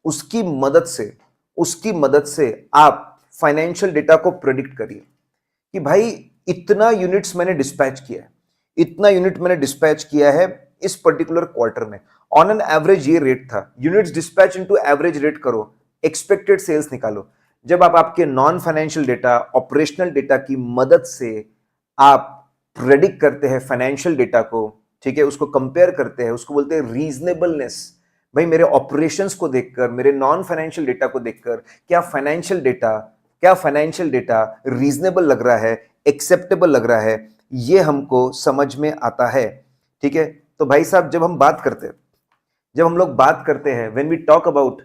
उसकी मदद से उसकी मदद से आप फाइनेंशियल डेटा को प्रेडिक्ट करिए कि भाई इतना यूनिट्स मैंने डिस्पैच किया है, इतना यूनिट मैंने डिस्पैच किया है इस पर्टिकुलर क्वार्टर में, ऑन एन एवरेज ये रेट था, units dispatch into average rate करो, एक्सपेक्टेड सेल्स निकालो। जब आप आपके non financial data, operational data की मदद से आप प्रेडिक्ट करते हैं फाइनेंशियल डेटा को, ठीक है, उसको कंपेयर करते हैं, उसको बोलते हैं रीजनेबलनेस। भाई मेरे ऑपरेशंस को देखकर, मेरे नॉन फाइनेंशियल डेटा को देखकर क्या फाइनेंशियल डेटा रीजनेबल लग रहा है, एक्सेप्टेबल लग रहा है, ये हमको समझ में आता है। ठीक है, तो भाई साहब जब हम लोग बात करते हैं when we talk about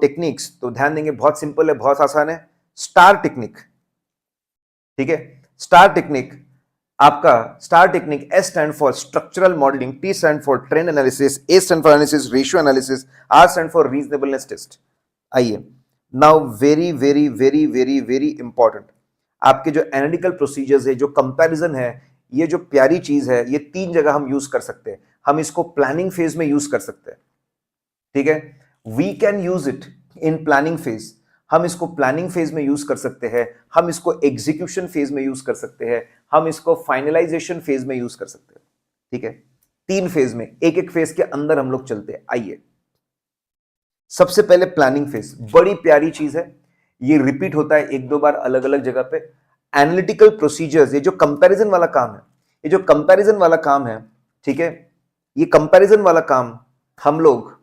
techniques, तो ध्यान देंगे बहुत सिंपल है, बहुत आसान है, स्टार टेक्निक। ठीक है, STAR technique, S stand for structural modelling, T stand for trend analysis, A stand for analysis ratio analysis, R stand for reasonableness test. आइए now very very very very very important, आपके जो analytical procedures है, जो comparison है, ये जो प्यारी चीज है, ये 3 जगह हम यूज कर सकते हैं। हम इसको प्लानिंग फेज में यूज कर सकते हैं। ठीक है, we can use it in planning phase, हम इसको प्लानिंग फेज में यूज कर सकते हैं, हम इसको एग्जीक्यूशन फेज में यूज कर सकते हैं, हम इसको फाइनलाइजेशन फेज में यूज कर सकते हैं। ठीक है, 3 फेज में, एक एक फेज के अंदर हम लोग चलते हैं। आइए सबसे पहले प्लानिंग फेज, बड़ी प्यारी चीज है, ये रिपीट होता है 1-2 बार अलग अलग जगह पे। एनालिटिकल प्रोसीजर्स, ये जो कंपैरिजन वाला काम है, ठीक है, ये कंपैरिजन वाला काम हम लोग,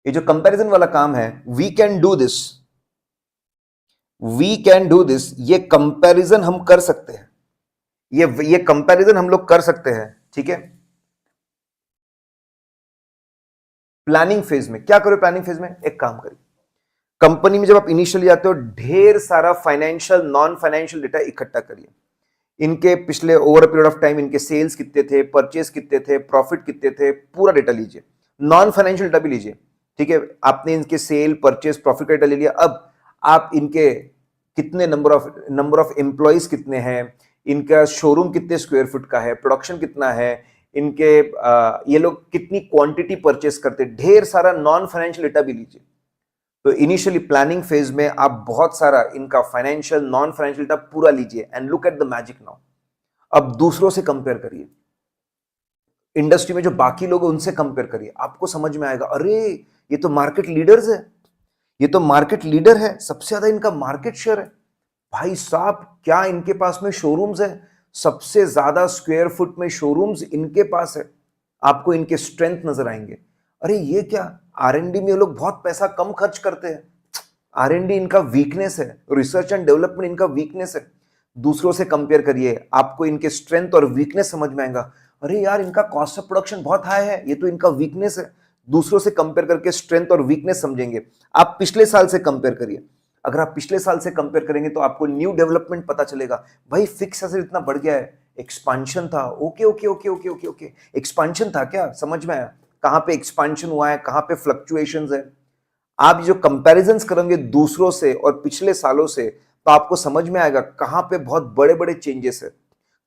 ये जो कंपैरिजन वाला काम है, वी कैन डू दिस, ये कंपैरिजन हम कर सकते हैं, ये कंपैरिजन हम लोग कर सकते हैं। ठीक है, प्लानिंग फेज में क्या करो? प्लानिंग फेज में एक काम करिए, कंपनी में जब आप इनिशियली आते हो, ढेर सारा फाइनेंशियल, नॉन फाइनेंशियल डेटा इकट्ठा करिए। इनके पिछले ओवर पीरियड ऑफ टाइम इनके सेल्स कितने थे, परचेस कितने थे, प्रॉफिट कितने थे, पूरा डेटा लीजिए, नॉन फाइनेंशियल डेटा भी लीजिए। ठीक है, आपने इनके सेल, परचेस, प्रॉफिट का डेटा ले लिया। अब आप इनके कितने नंबर ऑफ एम्प्लॉइज कितने हैं, इनका शोरूम कितने स्क्वायर फुट का है, प्रोडक्शन कितना है, इनके ये लोग कितनी क्वांटिटी परचेस करते, ढेर सारा नॉन फाइनेंशियल डेटा भी लीजिए। तो इनिशियली प्लानिंग फेज में आप बहुत सारा इनका फाइनेंशियल, नॉन फाइनेंशियल डेटा पूरा लीजिए and look at the magic now. अब दूसरों से कंपेयर करिए, इंडस्ट्री में जो बाकी लोग हैं उनसे कंपेयर करिए, आपको समझ में आएगा, अरे ये तो मार्केट लीडर्स है, ये तो मार्केट लीडर है, सबसे ज्यादा इनका मार्केट शेयर है। भाई साहब क्या इनके पास में शोरूम्स है, सबसे ज्यादा स्क्वायर फुट में शोरूम्स इनके पास है। आपको इनके स्ट्रेंथ नजर आएंगे। अरे ये क्या, R&D में ये लोग बहुत पैसा कम खर्च करते हैं, R&D इनका वीकनेस है, रिसर्च एंड डेवलपमेंट इनका वीकनेस है। दूसरों से कंपेयर करिए, आपको इनके स्ट्रेंथ और वीकनेस समझ में आएगा। अरे यार इनका कॉस्ट ऑफ प्रोडक्शन बहुत हाई है, ये तो इनका वीकनेस है। दूसरों से कंपेयर करके स्ट्रेंथ और वीकनेस समझेंगे। आप पिछले साल से कंपेयर करिए, अगर आप पिछले साल से कंपेयर करेंगे तो आपको न्यू डेवलपमेंट पता चलेगा। भाई फिक्स एसेट इतना बढ़ गया है, एक्सपांशन था, okay okay okay okay okay okay, expansion था क्या, समझ में आया कहां पे एक्सपांशन हुआ है, कहां पे फ्लक्चुएशंस है। आप जो कंपैरिजंस करेंगे दूसरों से और पिछले सालों से, तो आपको समझ में आएगा कहां पे बहुत बड़े बड़े चेंजेस है,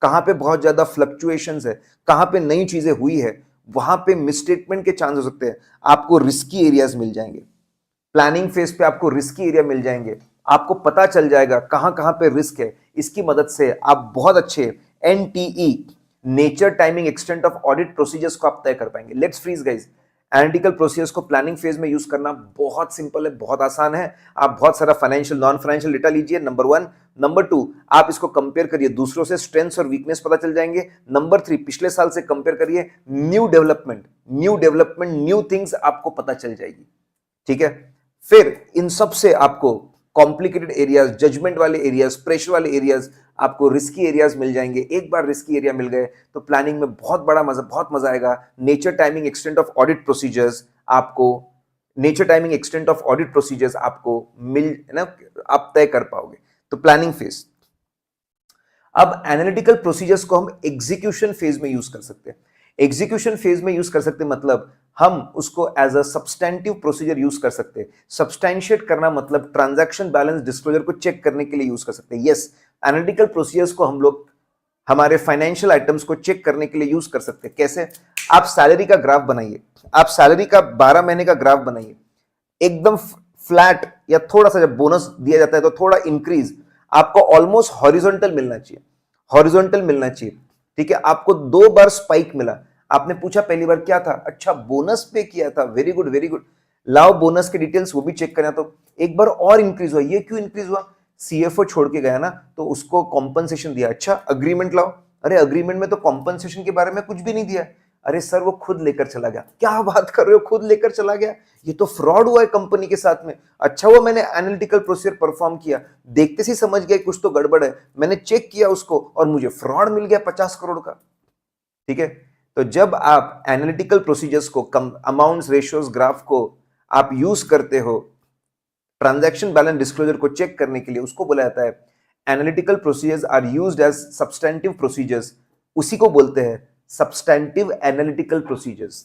कहां पे बहुत ज्यादा फ्लक्चुएशंस है, कहां पे नई चीजें हुई है, वहां पे मिसस्टेटमेंट के चांस हो सकते हैं। आपको रिस्की एरियाज मिल जाएंगे, प्लानिंग फेज पे आपको रिस्की एरिया मिल जाएंगे, आपको पता चल जाएगा कहां कहां पे रिस्क है। इसकी मदद से आप बहुत अच्छे NTE, nature timing extent of audit procedures को आप तय कर पाएंगे। Let's freeze guys, analytical procedures को प्लानिंग फेज में यूज करना बहुत सिंपल है, बहुत आसान है। आप बहुत सारा फाइनेंशियल, नॉन फाइनेंशियल डेटा लीजिए, नंबर 1। नंबर 2, आप इसको कंपेयर करिए, दूसरों से स्ट्रेंथ्स और वीकनेस पता चल जाएंगे। नंबर 3, पिछले साल से कंपेयर करिए, न्यू डेवलपमेंट, न्यू थिंग्स आपको पता चल जाएगी। ठीक है, फिर इन सब से आपको कॉम्प्लिकेटेड एरियाज, जजमेंट वाले एरियाज, प्रेशर वाले एरियाज, आपको रिस्की एरियाज मिल जाएंगे। एक बार रिस्की एरिया मिल गए तो प्लानिंग में बहुत मजा आएगा। Nature timing extent of audit procedures आपको मिल ना, आप तय कर पाओगे। तो प्लानिंग फेज। अब एनालिटिकल प्रोसीजर्स को हम एग्जीक्यूशन फेज में यूज कर सकते हैं। एग्जीक्यूशन फेज में यूज कर सकते हैं मतलब हम उसको as a substantive procedure use कर सकते हैं। सब्सटेंशिएट करना मतलब ट्रांजैक्शन बैलेंस डिस्क्लोजर को चेक करने के लिए यूज कर सकते हैं। यस, एनालिटिकल प्रोसीजर्स को हम लोग हमारे फाइनेंशियल आइटम्स को चेक करने के लिए यूज कर सकते हैं। कैसे? आप सैलरी का ग्राफ बनाइए, आप सैलरी का 12 महीने का ग्राफ बनाइए, एकदम फ्लैट या थोड़ा सा जब बोनस दिया जाता है तो थोड़ा इंक्रीज, आपको ऑलमोस्ट हॉरिजॉन्टल मिलना चाहिए, हॉरिजॉन्टल मिलना चाहिए। ठीक है, आपको 2 बार स्पाइक मिला, आपने पूछा पहली बार क्या था, अच्छा बोनस पे किया था, वेरी गुड वेरी गुड, लाओ बोनस के डिटेल्स वो भी चेक करना। तो एक बार और इंक्रीज हुआ, ये क्यों इंक्रीज हुआ, सीएफओ छोड़ के गया ना तो उसको कॉम्पनसेशन दिया, अच्छा अग्रीमेंट लाओ, अरे अग्रीमेंट में तो कॉम्पनसेशन के बारे में कुछ भी नहीं दिया, अरे सर वो खुद लेकर चला गया, क्या बात कर रहे हो खुद लेकर चला गया, ये तो फ्रॉड हुआ है कंपनी के साथ में। अच्छा वो मैंने एनालिटिकल प्रोसीजर परफॉर्म किया, देखते से समझ गया कुछ तो गड़बड़ है, मैंने चेक किया उसको और मुझे फ्रॉड मिल गया 50 करोड़ का। ठीक है, तो जब आप एनालिटिकल प्रोसीजर्स को, कम अमाउंट्स, रेशियोज, ग्राफ को आप यूज करते हो ट्रांजैक्शन बैलेंस डिस्क्लोजर को चेक करने के लिए, उसको बोला जाता है analytical procedures are used as substantive procedures, उसी को बोलते हैं सब्सटेंटिव एनालिटिकल प्रोसीजर्स।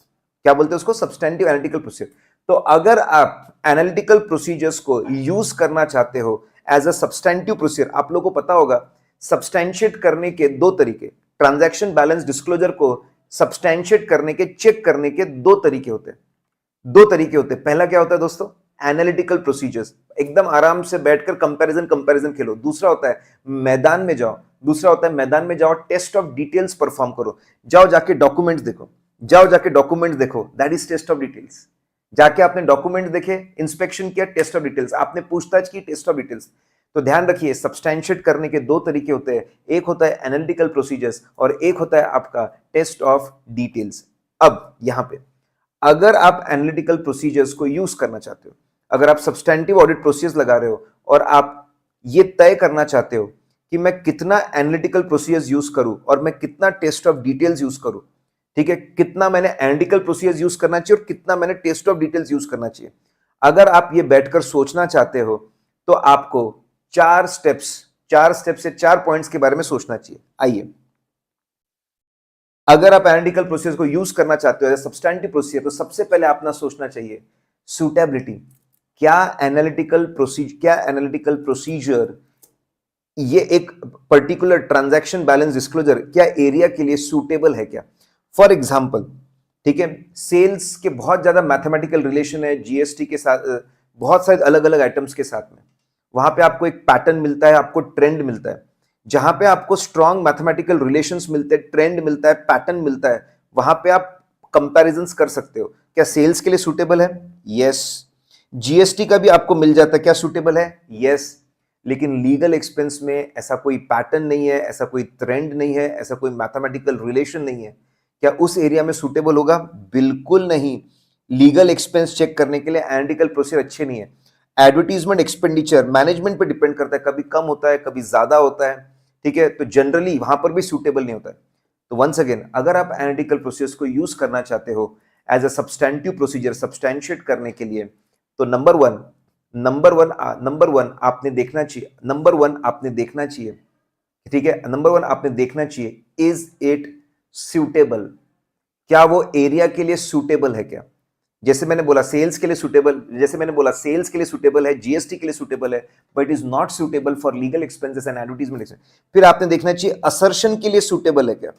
क्या बोलते हैं उसको, सब्सटेंटिव एनालिटिकल प्रोसीजर। तो अगर आप एनालिटिकल प्रोसीजर्स को यूज करना चाहते हो एज अ सब्सटेंटिव प्रोसीजर, आप लोगों को पता होगा सब्सटेंशिएट करने के 2 तरीके, ट्रांजैक्शन बैलेंस डिस्क्लोजर को सब्सटेंशिएट करने के, चेक करने के 2 तरीके होते हैं, 2 तरीके होते हैं। पहला क्या होता है दोस्तों, एनालिटिकल प्रोसीजर्स, एकदम आराम से बैठकर कंपैरिजन कंपैरिजन खेलो। दूसरा होता है मैदान में जाओ, दूसरा होता है मैदान में जाओ, टेस्ट ऑफ डिटेल्स परफॉर्म करो, जाओ जाके डॉक्यूमेंट्स देखो, जाओ जाके डॉक्यूमेंट्स देखो, that is test of details. जाके आपने डॉक्यूमेंट देखे, इंस्पेक्शन किया, टेस्ट ऑफ डिटेल्स, आपने पूछताछ की, टेस्ट ऑफ डिटेल्स। तो ध्यान रखिए सब्सटेंशिएट करने के 2 तरीके होते हैं, एक होता है एनालिटिकल प्रोसीजर्स और एक होता है आपका टेस्ट ऑफ डिटेल्स। अब यहां पे अगर आप एनालिटिकल प्रोसीजर्स को यूज करना चाहते हो, अगर आप सब्सटेंटिव ऑडिट प्रोसीजर्स लगा रहे हो और आप ये तय करना चाहते हो कि मैं कितना एनालिटिकल प्रोसीजर्स यूज करूं और मैं कितना टेस्ट ऑफ डिटेल्स यूज करूं, ठीक है, कितना मैंने एनालिटिकल प्रोसीजर्स यूज करना चाहिए और कितना मैंने टेस्ट ऑफ डिटेल्स यूज करना चाहिए, अगर आप ये बैठकर सोचना चाहते हो तो आपको 4 स्टेप्स से 4 पॉइंट्स के बारे में सोचना चाहिए। आइए, अगर आप एनालिटिकल प्रोसीजर को यूज करना चाहते हो सब्सटेंटिव प्रोसीजर, तो सबसे पहले आपने सोचना चाहिए सूटेबिलिटी। क्या एनालिटिकल प्रोसीजर ये एक पर्टिकुलर ट्रांजैक्शन बैलेंस डिस्क्लोजर क्या एरिया के लिए सूटेबल है क्या। फॉर एग्जांपल, ठीक है, सेल्स के बहुत ज्यादा मैथमेटिकल रिलेशन है जीएसटी के साथ, बहुत सारे अलग अलग आइटम्स के साथ में, वहां पे आपको एक पैटर्न मिलता है, आपको ट्रेंड मिलता है, जहां पे आपको स्ट्रॉन्ग मैथमेटिकल रिलेशंस मिलते हैं, ट्रेंड मिलता है, पैटर्न मिलता है, वहां पे आप कंपैरिजंस कर सकते हो, क्या सेल्स के लिए सूटेबल है, यस। जीएसटी का भी आपको मिल जाता है, क्या सूटेबल है, यस। लेकिन लीगल एक्सपेंस में ऐसा कोई पैटर्न नहीं है, ऐसा कोई ट्रेंड नहीं है, ऐसा कोई मैथमेटिकल रिलेशन नहीं है, क्या उस एरिया में सूटेबल होगा, बिल्कुल नहीं। लीगल एक्सपेंस चेक करने के लिए एनालिटिकल प्रोसीजर अच्छे नहीं है। एडवर्टीजमेंट एक्सपेंडिचर मैनेजमेंट पे डिपेंड करता है, कभी कम होता है, कभी ज्यादा होता है, ठीक है, तो जनरली वहां पर भी सूटेबल नहीं होता है। तो वंस अगेन, अगर आप एनालिटिकल प्रोसीजर्स को यूज करना चाहते हो as a substantive procedure, substantiate करने के लिए, तो नंबर वन आपने देखना चाहिए, ठीक है, नंबर वन आपने देखना चाहिए, इज इट सूटेबल, क्या वो एरिया के लिए सूटेबल है क्या। जैसे मैंने बोला सेल्स के लिए सूटेबल है, जीएसटी के लिए सूटेबल है, but is not suitable for legal expenses and advertisement expense. फिर आपने देखना चाहिए असर्शन के लिए सूटेबल है क्या।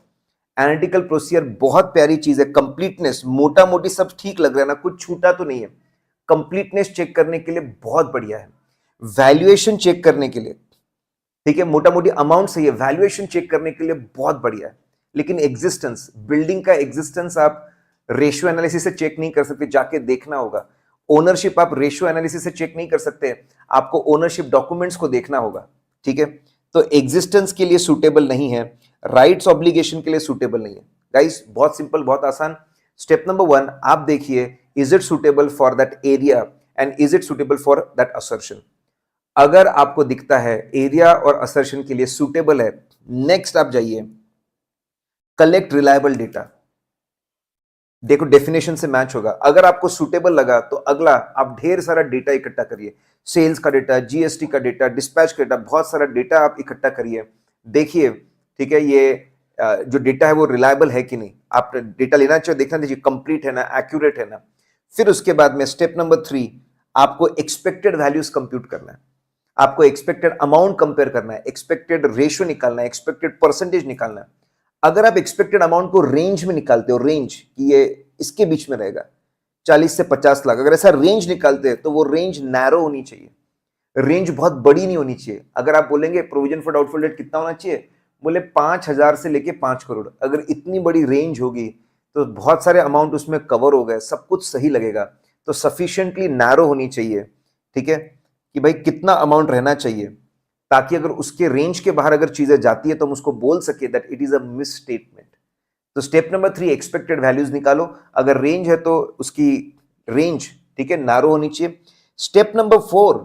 एनालिटिकल प्रोसीजर बहुत प्यारी चीज है, कंप्लीटनेस, मोटा मोटी सब ठीक लग रहा है ना, कुछ छूटा तो नहीं है, कंप्लीटनेस चेक करने के लिए बहुत बढ़िया है, वैल्यूएशन चेक करने के लिए, ठीक है, मोटा मोटी अमाउंट सही है, वैल्यूएशन चेक करने के लिए बहुत बढ़िया है। लेकिन एग्जिस्टेंस, बिल्डिंग का एग्जिस्टेंस आप रेशियो एनालिसिस से चेक नहीं कर सकते, जाके देखना होगा। ओनरशिप आप रेशियो एनालिसिस से चेक नहीं कर सकते, आपको ओनरशिप डॉक्यूमेंट्स को देखना होगा, ठीक है। तो एग्जिस्टेंस के लिए सूटेबल नहीं है, राइट्स ऑब्लिगेशन के लिए सूटेबल नहीं है। गाइस बहुत सिंपल, बहुत आसान। स्टेप नंबर 1 आप देखिए, is it suitable for that area and is it suitable for that assertion. अगर आपको दिखता है एरिया और असर्शन के लिए सूटेबल है, नेक्स्ट आप जाइए कलेक्ट रिलायबल डेटा, देखो डेफिनेशन से मैच होगा। अगर आपको सूटेबल लगा तो अगला आप ढेर सारा डेटा इकट्ठा करिए, सेल्स का डेटा, जीएसटी का डेटा, डिस्पैच का डेटा, बहुत सारा डेटा आप इकट्ठा करिए, देखिए, ठीक है, ये जो डेटा है वो रिलायबल है कि नहीं। आप डेटा लेना चाहिए, देखना दीजिए कंप्लीट है ना, एक्यूरेट है ना। फिर उसके बाद में स्टेप नंबर 3 आपको एक्सपेक्टेड वैल्यूज कंप्यूट करना है, आपको एक्सपेक्टेड अमाउंट कंपेयर करना है, एक्सपेक्टेड रेशियो निकालना है, एक्सपेक्टेड परसेंटेज निकालना है। अगर आप एक्सपेक्टेड अमाउंट को रेंज में निकालते हो, रेंज कि ये इसके बीच में रहेगा, 40 से 50 लाख, अगर ऐसा रेंज निकालते हैं तो वो रेंज नैरो होनी चाहिए, रेंज बहुत बड़ी नहीं होनी चाहिए। अगर आप बोलेंगे प्रोविजन फॉर डाउटफुल डेट कितना होना चाहिए, बोले 5,000 से लेके 5 करोड़, अगर इतनी बड़ी रेंज होगी तो बहुत सारे अमाउंट उसमें कवर हो गए, सब कुछ सही लगेगा। तो सफिशिएंटली नैरो होनी चाहिए, ठीक है, कि भाई कितना अमाउंट रहना चाहिए, ताकि अगर उसके रेंज के बाहर अगर चीजें जाती है तो हम उसको बोल सके that it is a miss statement. तो स्टेप नंबर 3, एक्सपेक्टेड वैल्यूज निकालो। अगर रेंज है तो उसकी रेंज, ठीक है, नैरो होनी चाहिए। स्टेप नंबर 4,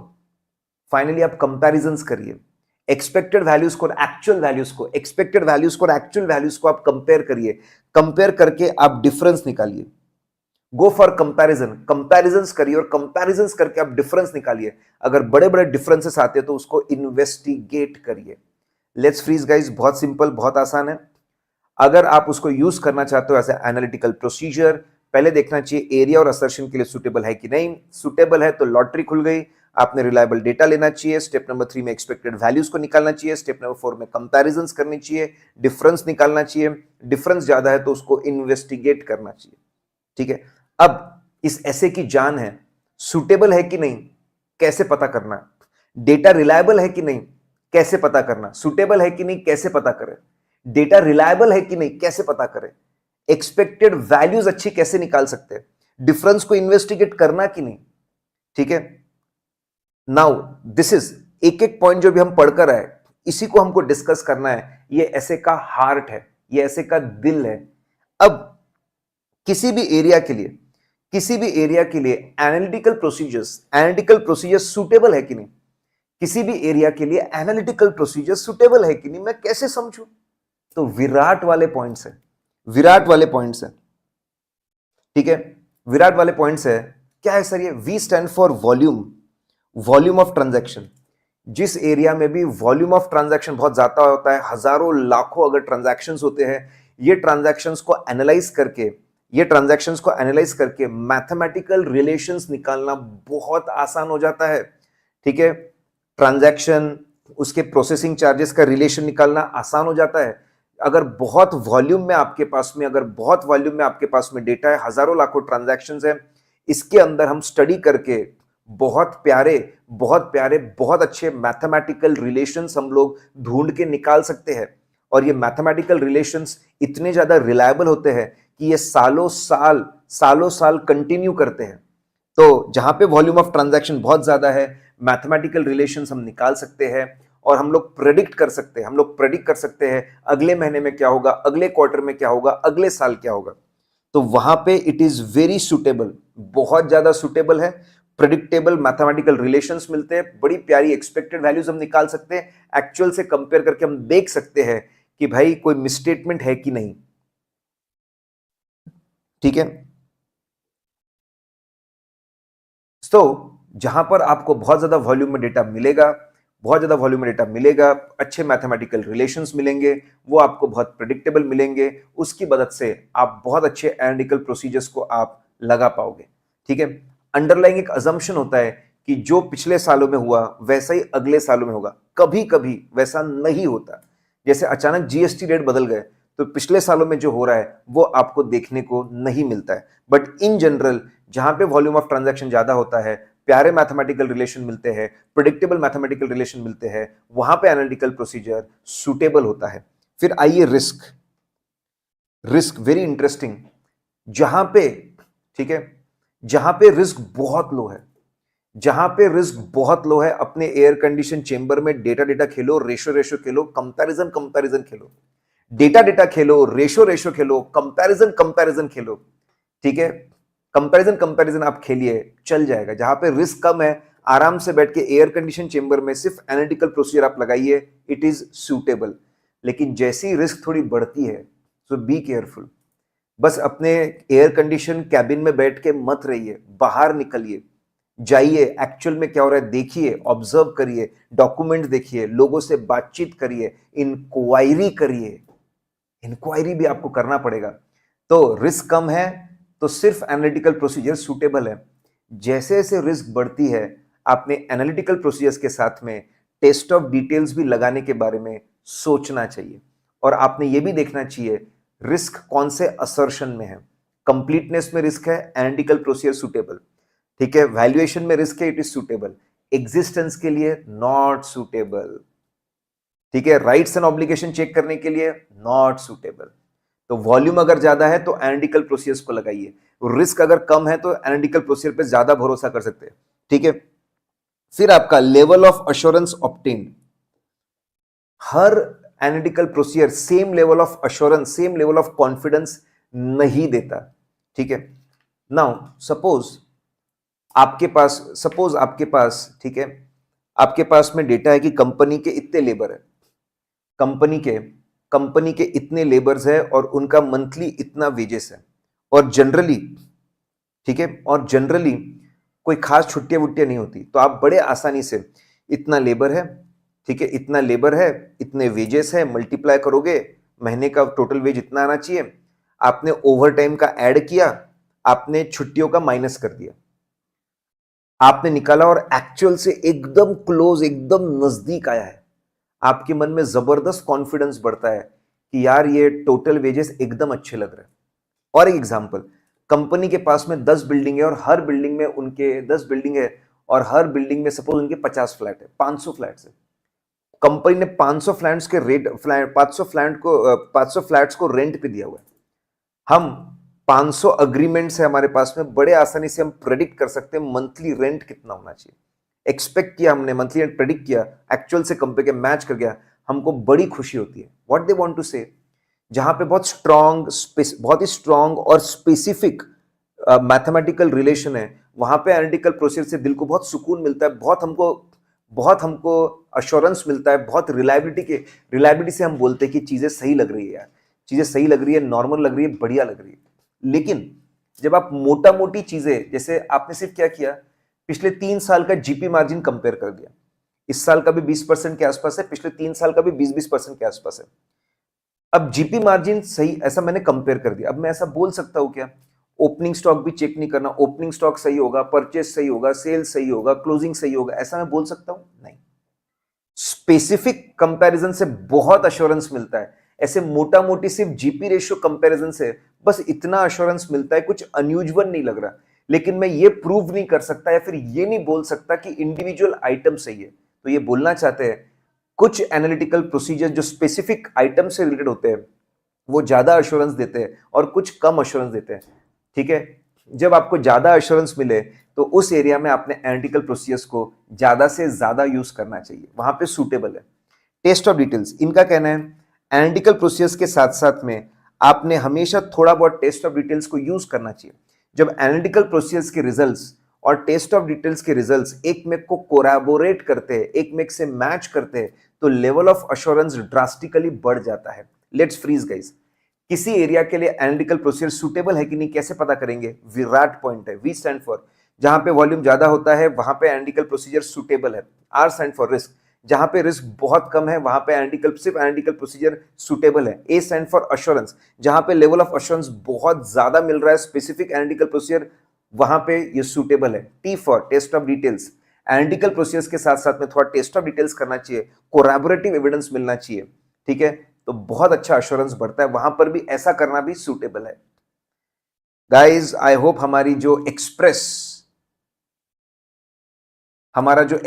फाइनली आप कंपैरिजंस करिए एक्सपेक्टेड वैल्यूज को एक्चुअल वैल्यूज को, एक्सपेक्टेड वैल्यूज को एक्चुअल वैल्यूज को आप कंपेयर करिए, कंपेयर करके आप डिफरेंस निकालिए। गो फॉर कंपैरिजन, कंपैरिजंस करिए और कंपैरिजंस करके आप डिफरेंस निकालिए। अगर बड़े बड़े डिफरेंसेस आते हैं तो उसको इन्वेस्टिगेट करिए। लेट्स फ्रीज गाइस, बहुत सिंपल, बहुत आसान है। अगर आप उसको यूज करना चाहते हो एज एनालिटिकल प्रोसीजर, पहले देखना चाहिए एरिया और असर्शन के लिए सुटेबल है कि नहीं। सुटेबल है तो लॉटरी खुल गई, आपने रिलायबल डेटा लेना चाहिए। स्टेप नंबर 3 में एक्सपेक्टेड वैल्यूज को निकालना चाहिए। स्टेप नंबर 4 में कंपैरिजंस करनी चाहिए, डिफरेंस निकालना चाहिए। डिफरेंस ज्यादा है तो उसको इन्वेस्टिगेट करना चाहिए, ठीक है। अब इस ऐसे की जान है, सुटेबल है कि नहीं कैसे पता करना, डेटा रिलायबल है कि नहीं कैसे पता करना, सुटेबल है कि नहीं कैसे पता करें, डेटा रिलायबल है कि नहीं कैसे पता करें, एक्सपेक्टेड वैल्यूज अच्छी कैसे निकाल सकते हैं, डिफरेंस को इन्वेस्टिगेट करना कि नहीं, ठीक है। नाउ दिस इज एक एक पॉइंट जो भी हम पढ़कर आए, इसी को हमको डिस्कस करना है। ये ऐसे का हार्ट है, ये ऐसे का दिल है। अब किसी भी एरिया के लिए, किसी भी एरिया के लिए एनालिटिकल प्रोसीजर्स सुटेबल है कि नहीं, किसी भी एरिया के लिए एनालिटिकल प्रोसीजर सुटेबल है कि नहीं, मैं कैसे समझूं। तो विराट वाले पॉइंट्स है, विराट वाले पॉइंट्स है, ठीक है। विराट वाले पॉइंट्स है, क्या है सर ये? V stand for volume, volume of transaction. जिस एरिया में भी वॉल्यूम ऑफ ट्रांजैक्शन बहुत ज्यादा होता है, हजारों लाखों अगर ट्रांजैक्शंस होते हैं, ये ट्रांजैक्शंस को एनालाइज करके, ये ट्रांजैक्शंस को एनालाइज करके मैथमेटिकल रिलेशंस निकालना बहुत आसान हो जाता है, ठीक है। ट्रांजैक्शन, उसके प्रोसेसिंग चार्जेस का रिलेशन निकालना आसान हो जाता है। अगर बहुत वॉल्यूम में आपके पास में, अगर बहुत वॉल्यूम में आपके पास में डेटा है, हजारों लाखों ट्रांजैक्शंस है, इसके अंदर हम स्टडी करके बहुत प्यारे, बहुत प्यारे, बहुत अच्छे मैथमेटिकल रिलेशंस हम लोग ढूंढ के निकाल सकते हैं। और ये मैथमेटिकल रिलेशंस इतने ज्यादा रिलायबल होते हैं कि ये सालों साल कंटिन्यू करते हैं। तो जहां पे वॉल्यूम ऑफ ट्रांजैक्शन बहुत ज्यादा है, मैथमेटिकल रिलेशंस हम निकाल सकते हैं और हम लोग प्रेडिक्ट कर सकते हैं, हम लोग प्रेडिक्ट कर सकते हैं अगले महीने में क्या होगा, अगले क्वार्टर में क्या होगा, अगले साल क्या होगा। तो वहां पे इट इज वेरी सुटेबल, बहुत ज्यादा सुटेबल है। प्रेडिक्टेबल मैथमेटिकल रिलेशंस मिलते हैं, बड़ी प्यारी एक्सपेक्टेड वैल्यूज हम निकाल सकते हैं, एक्चुअल से कंपेयर करके हम देख सकते हैं कि भाई कोई मिसस्टेटमेंट है कि नहीं, ठीक है। तो जहां पर आपको बहुत ज्यादा वॉल्यूम में डेटा मिलेगा, बहुत ज्यादा वॉल्यूम में डेटा मिलेगा, अच्छे मैथमेटिकल रिलेशंस मिलेंगे, वो आपको बहुत प्रेडिक्टेबल मिलेंगे, उसकी मदद से आप बहुत अच्छे एनालिटिकल प्रोसीजर्स को आप लगा पाओगे, ठीक है। अंडरलाइंग एक अजम्पशन होता है कि जो पिछले सालों में हुआ वैसा ही अगले सालों में होगा, कभी कभी वैसा नहीं होता। जैसे अचानक जीएसटी रेट बदल गए तो पिछले सालों में जो हो रहा है वो आपको देखने को नहीं मिलता है। बट इन जनरल जहां पे वॉल्यूम ऑफ ट्रांजैक्शन ज्यादा होता है, प्यारे मैथमेटिकल रिलेशन मिलते हैं, प्रेडिक्टेबल मैथमेटिकल रिलेशन मिलते हैं, वहां पे एनालिटिकल प्रोसीजर सुटेबल होता है। फिर आइए रिस्क, रिस्क वेरी इंटरेस्टिंग। जहां पे, ठीक है, जहां पे रिस्क बहुत लो है, जहां पे रिस्क बहुत लो है, अपने एयर कंडीशन चेंबर में डेटा डेटा खेलो, रेशो रेशो खेलो, कंपैरिजन कंपैरिजन खेलो, डेटा डेटा खेलो, रेशो रेशो खेलो, कंपैरिजन कंपैरिजन खेलो, ठीक है। कंपैरिजन कंपैरिजन आप खेलिए, चल जाएगा। जहां पे रिस्क कम है, आराम से बैठ के एयर कंडीशन चेंबर में सिर्फ एनालिटिकल प्रोसीजर आप लगाइए, इट इज सूटेबल। लेकिन जैसी रिस्क थोड़ी बढ़ती है, सो बी केयरफुल। बस अपने एयर कंडीशन कैबिन में बैठ के मत रहिए, बाहर निकलिए, जाइए, एक्चुअल में क्या हो रहा है देखिए, ऑब्जर्व करिए, डॉक्यूमेंट देखिए, लोगों से बातचीत करिए, इंक्वायरी करिए। इंक्वायरी भी आपको करना पड़ेगा। तो रिस्क कम है तो सिर्फ एनालिटिकल प्रोसीजर सूटेबल है। जैसे जैसे रिस्क बढ़ती है, आपने एनालिटिकल प्रोसीजर्स के साथ में टेस्ट ऑफ डिटेल्स भी लगाने के बारे में सोचना चाहिए। और आपने ये भी देखना चाहिए रिस्क कौन से असर्शन में है, कंप्लीटनेस में रिस्क है, एनालिटिकल प्रोसीजर सुटेबल, ठीक है, वैल्यूएशन में रिस्क है, इट इज सुटेबल, एग्जिस्टेंस के लिए नॉट सुटेबल, ठीक है, राइट्स एंड ऑब्लिगेशन चेक करने के लिए नॉट सुटेबल। तो वॉल्यूम अगर ज्यादा है तो एनालिटिकल प्रोसीजर्स को लगाइए, रिस्क अगर कम है तो एनालिटिकल प्रोसीजर पे ज्यादा भरोसा कर सकते हैं, ठीक है। फिर आपका level of assurance obtained, her analytical procedure same level of assurance, same level of confidence नहीं देता, ठीक है। नाउ सपोज आपके पास ठीक है, आपके पास में डेटा है कि कंपनी के इतने लेबर है, कंपनी के इतने लेबर्स है और उनका मंथली इतना वेजेस है, और जनरली, ठीक है, और जनरली कोई खास छुट्टियां वुट्टियां नहीं होती, तो आप बड़े आसानी से इतना लेबर है, ठीक है, इतना लेबर है, इतने वेजेस है, मल्टीप्लाई करोगे, महीने का टोटल वेज इतना आना चाहिए, आपने ओवर टाइम का ऐड किया, आपने छुट्टियों का माइनस कर दिया, आपने निकाला और एक्चुअल से एकदम क्लोज, एकदम नजदीक आया है, आपके मन में जबरदस्त कॉन्फिडेंस बढ़ता है कि यार ये टोटल वेजेस एकदम अच्छे लग रहे हैं। और एक एग्जांपल, कंपनी के पास में 10 बिल्डिंग है और हर बिल्डिंग में उनके 10 बिल्डिंग है और हर बिल्डिंग में सपोज उनके 50 फ्लैट है, 500 फ्लैट्स है, कंपनी ने 500 फ्लैट्स के रेट 500 फ्लैट्स को रेंट पे दिया हुआ है, हम 500 अग्रीमेंट्स है हमारे पास में, बड़े आसानी से हम प्रेडिक्ट कर सकते हैं मंथली रेंट कितना होना चाहिए, एक्सपेक्ट किया हमने, मंथली रेंट प्रेडिक्ट किया, एक्चुअल से कंपेयर के मैच कर गया, हमको बड़ी खुशी होती है। व्हाट दे वांट टू से, जहां पे बहुत ही स्ट्रॉन्ग और स्पेसिफिक मैथमेटिकल रिलेशन है, वहां पे एनालिटिकल प्रोसेस से दिल को बहुत सुकून मिलता है, बहुत हमको अश्योरेंस मिलता है, बहुत रिलायबिलिटी से हम बोलते हैं कि चीजें सही लग रही है यार, चीजें सही लग रही है, नॉर्मल लग रही है, बढ़िया लग रही है। लेकिन जब आप मोटा मोटी चीजें, जैसे आपने सिर्फ क्या किया, पिछले 3 साल का जीपी मार्जिन कंपेयर कर दिया, इस साल का भी 20% के आसपास है, पिछले 3 साल का भी 20% के आसपास है, अब जीपी मार्जिन सही, ऐसा मैंने कंपेयर कर दिया, अब मैं ऐसा बोल सकता हूं क्या, ओपनिंग स्टॉक भी चेक नहीं करना, ओपनिंग स्टॉक सही होगा, परचेज सही होगा, सेल्स सही होगा, क्लोजिंग सही होगा, ऐसा मैं बोल सकता हूं? नहीं। स्पेसिफिक कंपैरिजन से बहुत अश्योरेंस मिलता है, ऐसे मोटा मोटी सिर्फ जीपी रेशियो कंपैरिजन से बस इतना अश्योरेंस मिलता है, कुछ अनयूजुअल नहीं लग रहा, लेकिन मैं ये प्रूव नहीं कर सकता या फिर ये नहीं बोल सकता कि इंडिविजुअल आइटम सही है। तो ये बोलना चाहते हैं कुछ एनालिटिकल प्रोसीजर जो स्पेसिफिक आइटम से रिलेटेड होते हैं वो ज्यादा अश्योरेंस देते हैं और कुछ कम अश्योरेंस देते हैं, ठीक है। जब आपको ज्यादा अश्योरेंस मिले तो उस एरिया में आपने एनालिटिकल प्रोसीजर्स को ज्यादा से ज्यादा यूज करना चाहिए, वहां पे सूटेबल है। टेस्ट ऑफ डिटेल्स, इनका कहना है एनालिटिकल प्रोसीजर्स के साथ साथ में आपने हमेशा थोड़ा बहुत टेस्ट ऑफ डिटेल्स को यूज करना चाहिए। जब एनालिटिकल प्रोसीजर्स के रिजल्ट्स और टेस्ट ऑफ डिटेल्स के रिजल्ट्स एक में को कोलैबोरेट करते हैं, एक में से मैच करते हैं, तो लेवल ऑफ अश्योरेंस ड्रास्टिकली बढ़ जाता है। लेट्स फ्रीज गाइस, किसी एरिया के लिए एनालिटिकल प्रोसीजर सुटेबल है कि नहीं कैसे पता करेंगे? विराट पॉइंट है, वी स्टैंड फॉर, जहां पे वॉल्यूम ज्यादा होता है वहां पे एनालिटिकल प्रोसीजर सुटेबल है। आर स्टैंड फॉर रिस्क, जहां पे रिस्क बहुत कम है वहां पे सिर्फ एनालिटिकल प्रोसीजर सुटेबल है। ए स्टैंड फॉर अश्योरेंस, जहां पे लेवल ऑफ अश्योरेंस बहुत ज्यादा मिल रहा है, स्पेसिफिक एनालिटिकल प्रोसीजर, वहां पे ये सुटेबल है। T for test of details, analytical procedures के साथ साथ में थोड़ा टेस्ट ऑफ डिटेल्स करना चाहिए, कोलैबोरेटिव एविडेंस मिलना चाहिए, ठीक है, तो बहुत अच्छा अश्योरेंस बढ़ता है, वहां पर भी ऐसा करना भी सुटेबल है। गाइज आई होप हमारा जो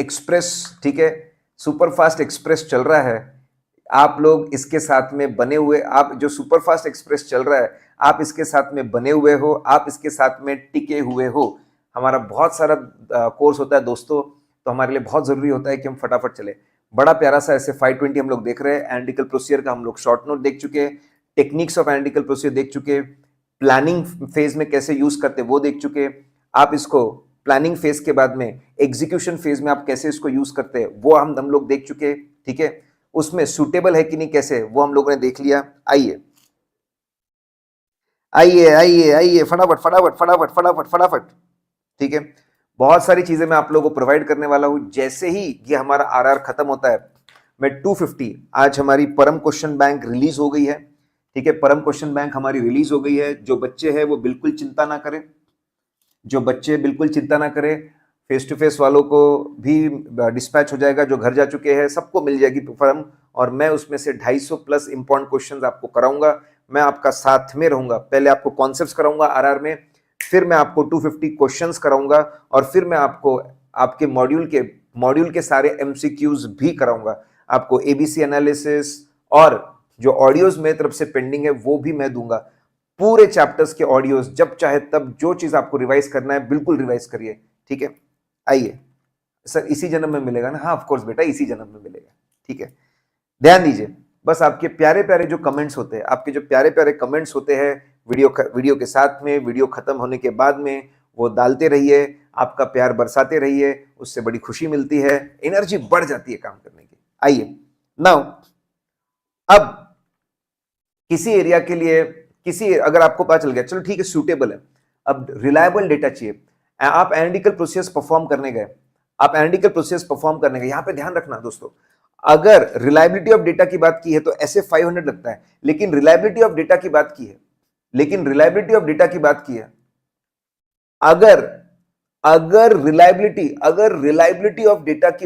एक्सप्रेस, ठीक है, सुपरफास्ट एक्सप्रेस चल रहा है, आप लोग इसके साथ में बने हुए, आप जो सुपरफास्ट एक्सप्रेस चल रहा है आप इसके साथ में बने हुए हो, आप इसके साथ में टिके हुए हो। हमारा बहुत सारा कोर्स होता है दोस्तों, तो हमारे लिए बहुत जरूरी होता है कि हम फटाफट चले। बड़ा प्यारा सा ऐसे 520 हम लोग देख रहे हैं, एनालिटिकल प्रोसीजर का हम लोग शॉर्ट नोट देख चुके, टेक्निक्स ऑफ एनालिटिकल प्रोसीजर देख चुके, प्लानिंग फेज में कैसे यूज करते वो देख चुके, आप इसको प्लानिंग फेज के बाद में एग्जीक्यूशन फेज में आप कैसे इसको यूज करते हैं वो हम लोग देख चुके, ठीक है। उसमें सुटेबल है कि नहीं कैसे वो हम लोगों ने देख लिया। आइए आइए आइए आइए फटाफट फटाफट फटाफट फटाफट फटाफट, ठीक है। बहुत सारी चीजें मैं आप लोगों को प्रोवाइड करने वाला हूं। जैसे ही ये हमारा आरआर खत्म होता है, मैं 250, आज हमारी परम क्वेश्चन बैंक रिलीज हो गई है, ठीक है, परम क्वेश्चन बैंक हमारी रिलीज हो गई है। जो बच्चे हैं वो बिल्कुल चिंता ना करें, जो बच्चे बिल्कुल चिंता ना करें, फेस टू फेस वालों को भी डिस्पैच हो जाएगा, जो घर जा चुके हैं सबको मिल जाएगी परम, और मैं उसमें से 250 प्लस इंपॉर्टेंट क्वेश्चंस आपको कराऊंगा। मैं आपका साथ में रहूंगा। पहले आपको कॉन्सेप्ट्स कराऊंगा आरआर में, फिर मैं आपको 250 क्वेश्चंस कराऊंगा और फिर मैं आपको आपके मॉड्यूल के सारे एमसीक्यूज भी कराऊंगा। आपको एबीसी एनालिसिस और जो ऑडियोज मेरी तरफ से पेंडिंग है वो भी मैं दूंगा। पूरे चैप्टर्स के ऑडियोज जब चाहे तब जो चीज आपको रिवाइज करना है बिल्कुल रिवाइज करिए, ठीक है। आइए सर, इसी जन्म में मिलेगा ना? हाँ ऑफ कोर्स बेटा, इसी जन्म में मिलेगा, ठीक है। ध्यान दीजिए, बस आपके प्यारे प्यारे जो कमेंट्स होते हैं, आपके जो प्यारे प्यारे कमेंट्स होते हैं वीडियो के साथ में, वीडियो खत्म होने के बाद में, वो डालते रहिए, आपका प्यार बरसाते रहिए, उससे बड़ी खुशी मिलती है, एनर्जी बढ़ जाती है काम करने की। आइए नाउ, अब किसी एरिया के लिए अगर आपको पता चल गया चलो ठीक है सूटेबल है, अब रिलायबल डेटा चाहिए, आप एनालिटिकल प्रोसेस परफॉर्म करने गए, यहां पे ध्यान रखना दोस्तों, अगर रिलायबिलिटी ऑफ डेटा की बात की है तो ऐसे 500 लगता है, लेकिन रिलायबिलिटी ऑफ डेटा की बात की है, अगर रिलायबिलिटी ऑफ डेटा की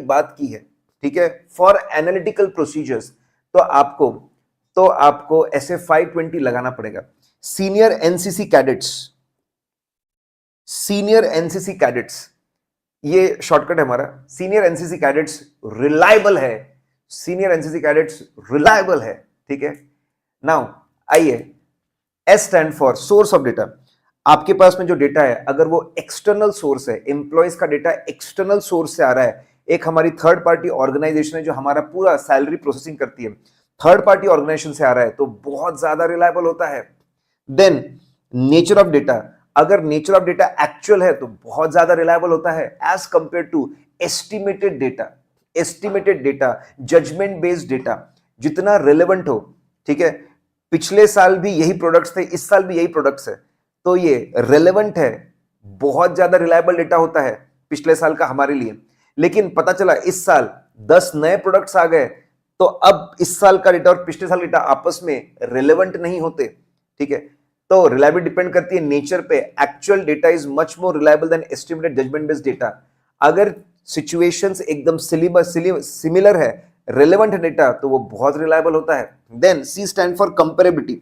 बात की है, ठीक है, फॉर एनालिटिकल प्रोसीजर्स, तो आपको ऐसे 520 लगाना पड़ेगा। सीनियर एनसीसी कैडेट्स, ये शॉर्टकट है हमारा, सीनियर एनसीसी कैडेट्स रिलायबल है, ठीक है। नाउ आइए, S stand for source of data. आपके पास में जो डेटा है अगर वो एक्सटर्नल सोर्स है, एम्प्लॉयज का डेटा एक्सटर्नल सोर्स से आ रहा है, एक हमारी थर्ड पार्टी ऑर्गेनाइजेशन है जो हमारा पूरा सैलरी प्रोसेसिंग करती है, थर्ड पार्टी ऑर्गेनाइजेशन से आ रहा है, तो बहुत ज्यादा रिलायबल होता है। देन नेचर ऑफ डेटा, अगर नेचर ऑफ डेटा एक्चुअल है तो बहुत ज्यादा रिलायबल होता है as compare to estimated data, judgement based data, जितना रिलेवेंट हो, ठीक है। पिछले साल भी यही प्रोडक्ट्स थे, इस साल भी यही प्रोडक्ट्स है, तो ये रिलेवेंट है, बहुत ज्यादा रिलायबल डेटा होता है पिछले साल का हमारे लिए। लेकिन पता चला इस साल 10 नए प्रोडक्ट्स आ गए, तो अब इस साल का डेटा और पिछले साल का डेटा आपस में रिलेवेंट नहीं होते, ठीक है। तो रिलायबिलिटी डिपेंड करती है नेचर पे, actual data is much more reliable than estimated judgement based data. अगर सिचुएशंस एकदम सिमिलर है, रिलेवेंट है डेटा, तो वो बहुत रिलायबल होता है। Then C stand for comparability,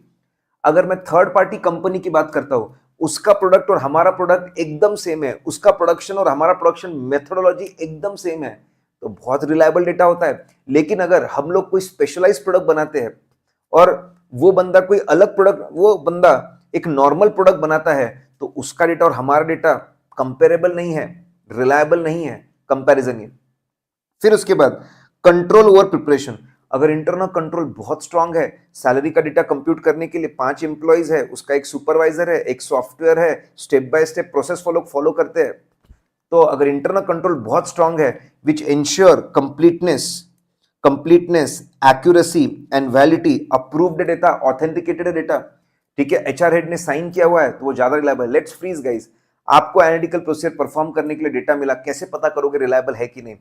अगर मैं थर्ड पार्टी कंपनी की बात करता हूं, उसका प्रोडक्ट और हमारा प्रोडक्ट एकदम सेम है, उसका प्रोडक्शन और हमारा प्रोडक्शन मेथोडोलॉजी एकदम सेम है, तो बहुत रिलायबल डेटा होता है। लेकिन अगर हम लोग कोई स्पेशलाइज्ड प्रोडक्ट बनाते हैं और वो बंदा कोई अलग प्रोडक्ट, वो बंदा एक नॉर्मल प्रोडक्ट बनाता है, तो उसका डेटा और हमारा डेटा कंपेरेबल नहीं है, रिलायबल नहीं है, कंपैरिजन ही। फिर उसके बाद कंट्रोल ओवर प्रिपरेशन, अगर इंटरनल कंट्रोल बहुत स्ट्रांग है, सैलरी का डेटा कंप्यूट करने के लिए 5 एम्प्लॉइज है, उसका एक सुपरवाइजर है, एक सॉफ्टवेयर है, step by step process follow करते हैं, तो अगर इंटरनल कंट्रोल बहुत स्ट्रांग है which ensure completeness, accuracy and validity, approved data, authenticated data, ठीक है, एचआर हेड ने साइन किया हुआ है, तो वो ज्यादा रिलायबल है। लेट्स फ्रीज गाइस, आपको एनालिटिकल प्रोसीजर परफॉर्म करने के लिए डेटा मिला, कैसे पता करोगे रिलायबल है कि नहीं?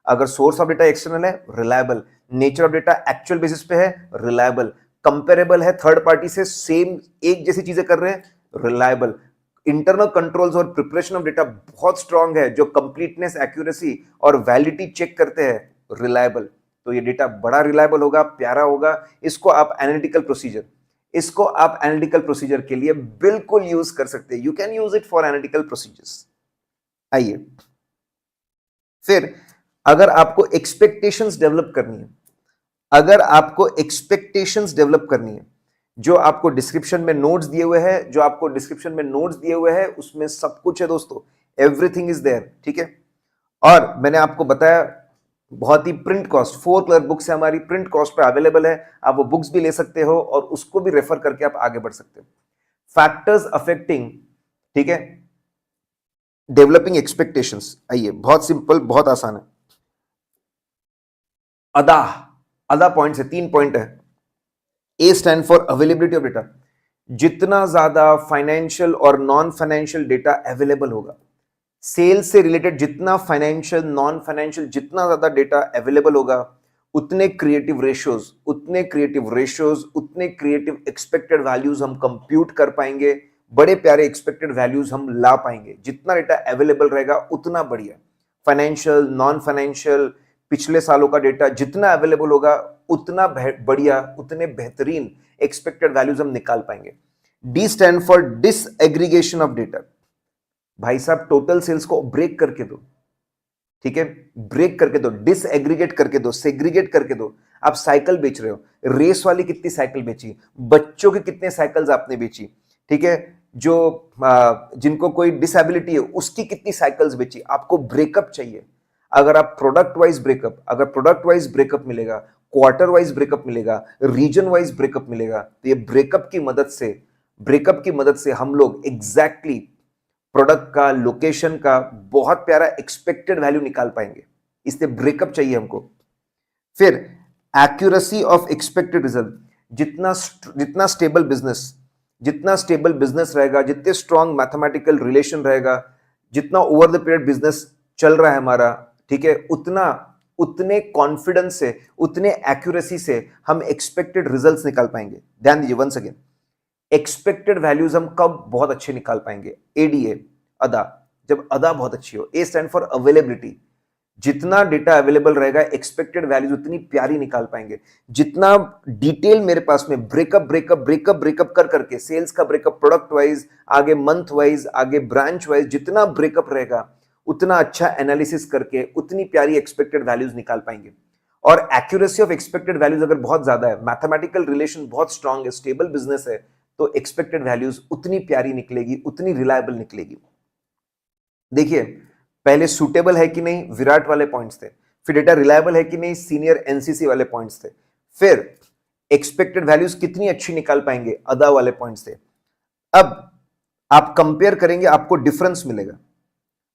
अगर सोर्स ऑफ डेटा एक्सटर्नल है, reliable, nature of data actual basis पे है, रिलायबल, कंपेरेबल है, थर्ड पार्टी से सेम एक जैसी चीजें कर रहे हैं, रिलायबल, इंटरनल कंट्रोल्स और प्रिपरेशन ऑफ डेटा बहुत स्ट्रांग है, जो कंप्लीटनेस, एक्यूरेसी और वैलिडिटी चेक करते हैं, रिलायबल। तो ये डेटा बड़ा रिलायबल होगा, प्यारा होगा। इसको आप एनालिटिकल प्रोसीजर के लिए बिल्कुल यूज कर सकते हैं। You can use it for analytical procedures. आइए, फिर अगर आपको एक्सपेक्टेशंस डेवलप करनी है, जो आपको डिस्क्रिप्शन में नोट्स दिए हुए हैं, उसमें सब कुछ है दोस्तों, एवरीथिंग इज देयर, ठीक है। और मैंने आपको बताया बहुत ही प्रिंट कॉस्ट, 4 कलर बुक्स है हमारी, प्रिंट कॉस्ट पे अवेलेबल है, आप वो बुक्स भी ले सकते हो और उसको भी रेफर करके आप आगे बढ़ सकते हो। फैक्टर्स अफेक्टिंग, ठीक है, डेवलपिंग एक्सपेक्टेशंस। आइए, बहुत सिंपल, बहुत आसान है। अदा पॉइंट्स है, 3 पॉइंट है। A stand for availability of data, जितना ज्यादा फाइनेंशियल और नॉन फाइनेंशियल डेटा अवेलेबल होगा, सेल्स से रिलेटेड जितना फाइनेंशियल, नॉन फाइनेंशियल, जितना ज्यादा डेटा अवेलेबल होगा, उतने क्रिएटिव रेशियोज, उतने क्रिएटिव एक्सपेक्टेड वैल्यूज हम कंप्यूट कर पाएंगे, बड़े प्यारे एक्सपेक्टेड वैल्यूज हम ला पाएंगे। जितना डेटा अवेलेबल रहेगा उतना बढ़िया, फाइनेंशियल, नॉन फाइनेंशियल, पिछले सालों का डेटा जितना अवेलेबल होगा उतना बढ़िया, उतने बेहतरीन एक्सपेक्टेड वैल्यूज हम निकाल पाएंगे। D stand for disaggregation of data. भाई साहब टोटल सेल्स को ब्रेक करके दो, ठीक है, ब्रेक करके दो, डिसएग्रीगेट करके दो, सेग्रीगेट करके दो। आप साइकिल बेच रहे हो, रेस वाली कितनी साइकिल बेची, बच्चों के कितने साइकिल्स आपने बेची, ठीक है, जो जिनको कोई डिसेबिलिटी है उसकी कितनी साइकिल्स बेची। आपको ब्रेकअप चाहिए। अगर आप प्रोडक्ट वाइज ब्रेकअप, अगर प्रोडक्ट वाइज ब्रेकअप मिलेगा, क्वार्टर वाइज ब्रेकअप मिलेगा, रीजन वाइज ब्रेकअप मिलेगा, तो ये ब्रेकअप की मदद से हम लोग एग्जैक्टली प्रोडक्ट का, लोकेशन का बहुत प्यारा एक्सपेक्टेड वैल्यू निकाल पाएंगे। इसलिए ब्रेकअप चाहिए हमको। फिर एक्यूरेसी ऑफ एक्सपेक्टेड रिजल्ट। जितना स्टेबल बिजनेस रहेगा, जितने स्ट्रॉन्ग मैथमेटिकल रिलेशन रहेगा, जितना ओवर द पीरियड बिजनेस चल रहा है हमारा, ठीक है, उतने कॉन्फिडेंस से, उतने एक्यूरेसी से हम एक्सपेक्टेड रिजल्ट्स निकाल पाएंगे। ध्यान दीजिए वंस अगेन, एक्सपेक्टेड वैल्यूज हम कब बहुत अच्छे निकाल पाएंगे? एडीए, अदा, जब अदा बहुत अच्छी हो। ए स्टैंड फॉर अवेलेबिलिटी। जितना डेटा अवेलेबल रहेगा एक्सपेक्टेड वैल्यूज उतनी प्यारी निकाल पाएंगे। जितना डिटेल मेरे पास में ब्रेकअप कर करके, सेल्स का ब्रेकअप प्रोडक्ट वाइज, आगे मंथ वाइज, आगे ब्रांच वाइज, जितना ब्रेकअप रहेगा उतना अच्छा एनालिसिस करके उतनी प्यारी एक्सपेक्टेड वैल्यूज निकाल पाएंगे। और एक्यूरेसी ऑफ एक्सपेक्टेड वैल्यूज अगर बहुत ज्यादा है, मैथमेटिकल रिलेशन बहुत स्ट्रांग है, स्टेबल बिजनेस है, तो एक्सपेक्टेड वैल्यूज उतनी प्यारी निकलेगी, उतनी रिलायबल निकलेगी। देखिए पहले सूटेबल है कि नहीं, विराट वाले पॉइंट्स थे। फिर डेटा रिलायबल है कि नहीं, सीनियर एनसीसी वाले पॉइंट्स थे। फिर एक्सपेक्टेड वैल्यूज कितनी अच्छी निकाल पाएंगे, अदा वाले पॉइंट्स थे। अब आप कंपेयर करेंगे, आपको डिफरेंस मिलेगा।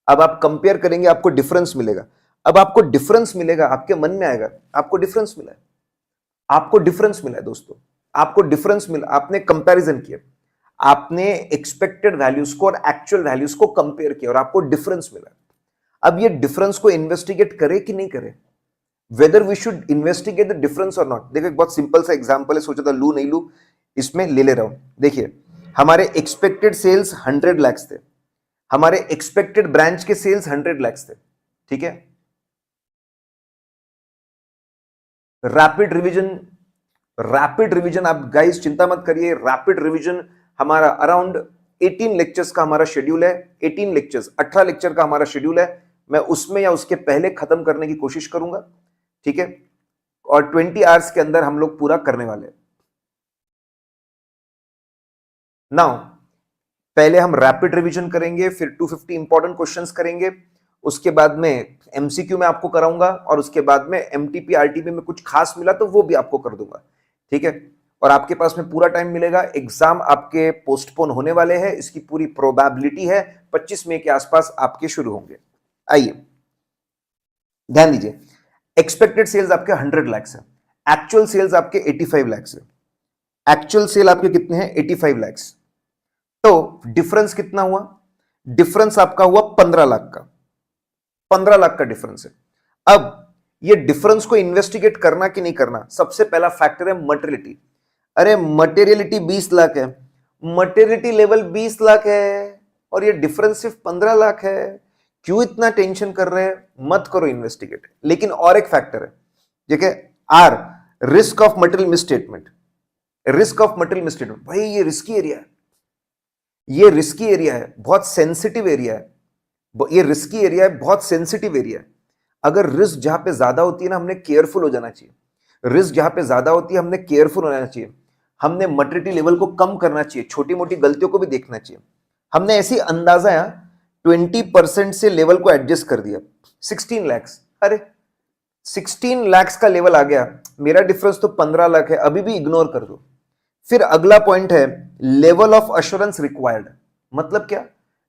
अब आप कंपेयर करेंगे, आपको डिफरेंस मिलेगा। अब आपको डिफरेंस मिलेगा, आपके मन में आएगा आपको डिफरेंस मिला है, आपको डिफरेंस मिला है दोस्तों, आपको डिफरेंस मिला। आपने कंपैरिजन किया, आपने एक्सपेक्टेड वैल्यूज को और एक्चुअल वैल्यूज को कंपेयर किया और आपको डिफरेंस मिला। अब ये डिफरेंस को इन्वेस्टिगेट करे कि नहीं करे, whether we should investigate the difference और नॉट। देखो एक बहुत सिंपल सा एग्जांपल है, सोचा था लू नहीं लू, इसमें ले रहा हूं। देखिए हमारे एक्सपेक्टेड सेल्स 100 लाख थे, हमारे एक्सपेक्टेड ब्रांच के सेल्स 100 लाख थे, ठीक है। रैपिड रिवीजन आप गाइस चिंता मत करिए, रैपिड रिवीजन हमारा अराउंड 18 लेक्चर्स का हमारा शेड्यूल है। 18 लेक्चर्स, 18 लेक्चर का हमारा शेड्यूल है। मैं उसमें या उसके पहले खत्म करने की कोशिश करूंगा, ठीक है, और 20 आवर्स के अंदर हम लोग पूरा करने वाले हैं। नाउ पहले हम रैपिड रिवीजन करेंगे, फिर 250 इंपॉर्टेंट क्वेश्चंस करेंगे, उसके बाद में एमसीक्यू में आपको कराऊंगा, और उसके बाद में एमटीपी आरटीपी में कुछ खास मिला तो वो भी आपको कर दूंगा, ठीक है। और आपके पास में पूरा टाइम मिलेगा। एग्जाम आपके पोस्टपोन होने वाले हैं, इसकी पूरी प्रोबेबिलिटी है 25 मई के आसपास आपके शुरू होंगे। आइए ध्यान दीजिए, एक्सपेक्टेड सेल्स आपके 100 लाख है, एक्चुअल सेल्स आपके 85 लाख है। एक्चुअल सेल आपके कितने हैं? 85 लाख। तो डिफरेंस कितना हुआ? डिफरेंस आपका हुआ 15 लाख का, 15 लाख का डिफरेंस है। अब ये डिफरेंस को इन्वेस्टिगेट करना कि नहीं करना, सबसे पहला फैक्टर है मटेरियलिटी। अरे मटेरियलिटी 20 लाख है, मटेरियलिटी लेवल 20 लाख है और ये डिफरेंस सिर्फ 15 लाख है, क्यों इतना टेंशन कर रहे हैं? मत करो इन्वेस्टिगेट। लेकिन और एक फैक्टर है, ठीक है, R, risk of material misstatement. Risk of material misstatement, भाई ये रिस्की एरिया है, ये रिस्की एरिया है, बहुत सेंसिटिव एरिया है, ये रिस्की एरिया है, बहुत सेंसिटिव एरिया है। अगर रिस्क जहां पे ज्यादा होती है ना, हमने केयरफुल हो जाना चाहिए। रिस्क जहां पे ज्यादा होती है हमने केयरफुल होना चाहिए, हमने मटेरियलिटी लेवल को कम करना चाहिए, छोटी मोटी गलतियों को भी देखना चाहिए। हमने ऐसी अंदाजा 20% से लेवल को एडजस्ट कर दिया, 16 लाख। अरे 16 लाख का लेवल आ गया, मेरा डिफरेंस तो 15 लाख है, अभी भी इग्नोर कर दो। फिर अगला पॉइंट है लेवल ऑफ अश्योरेंस रिक्वायर्ड। मतलब क्या?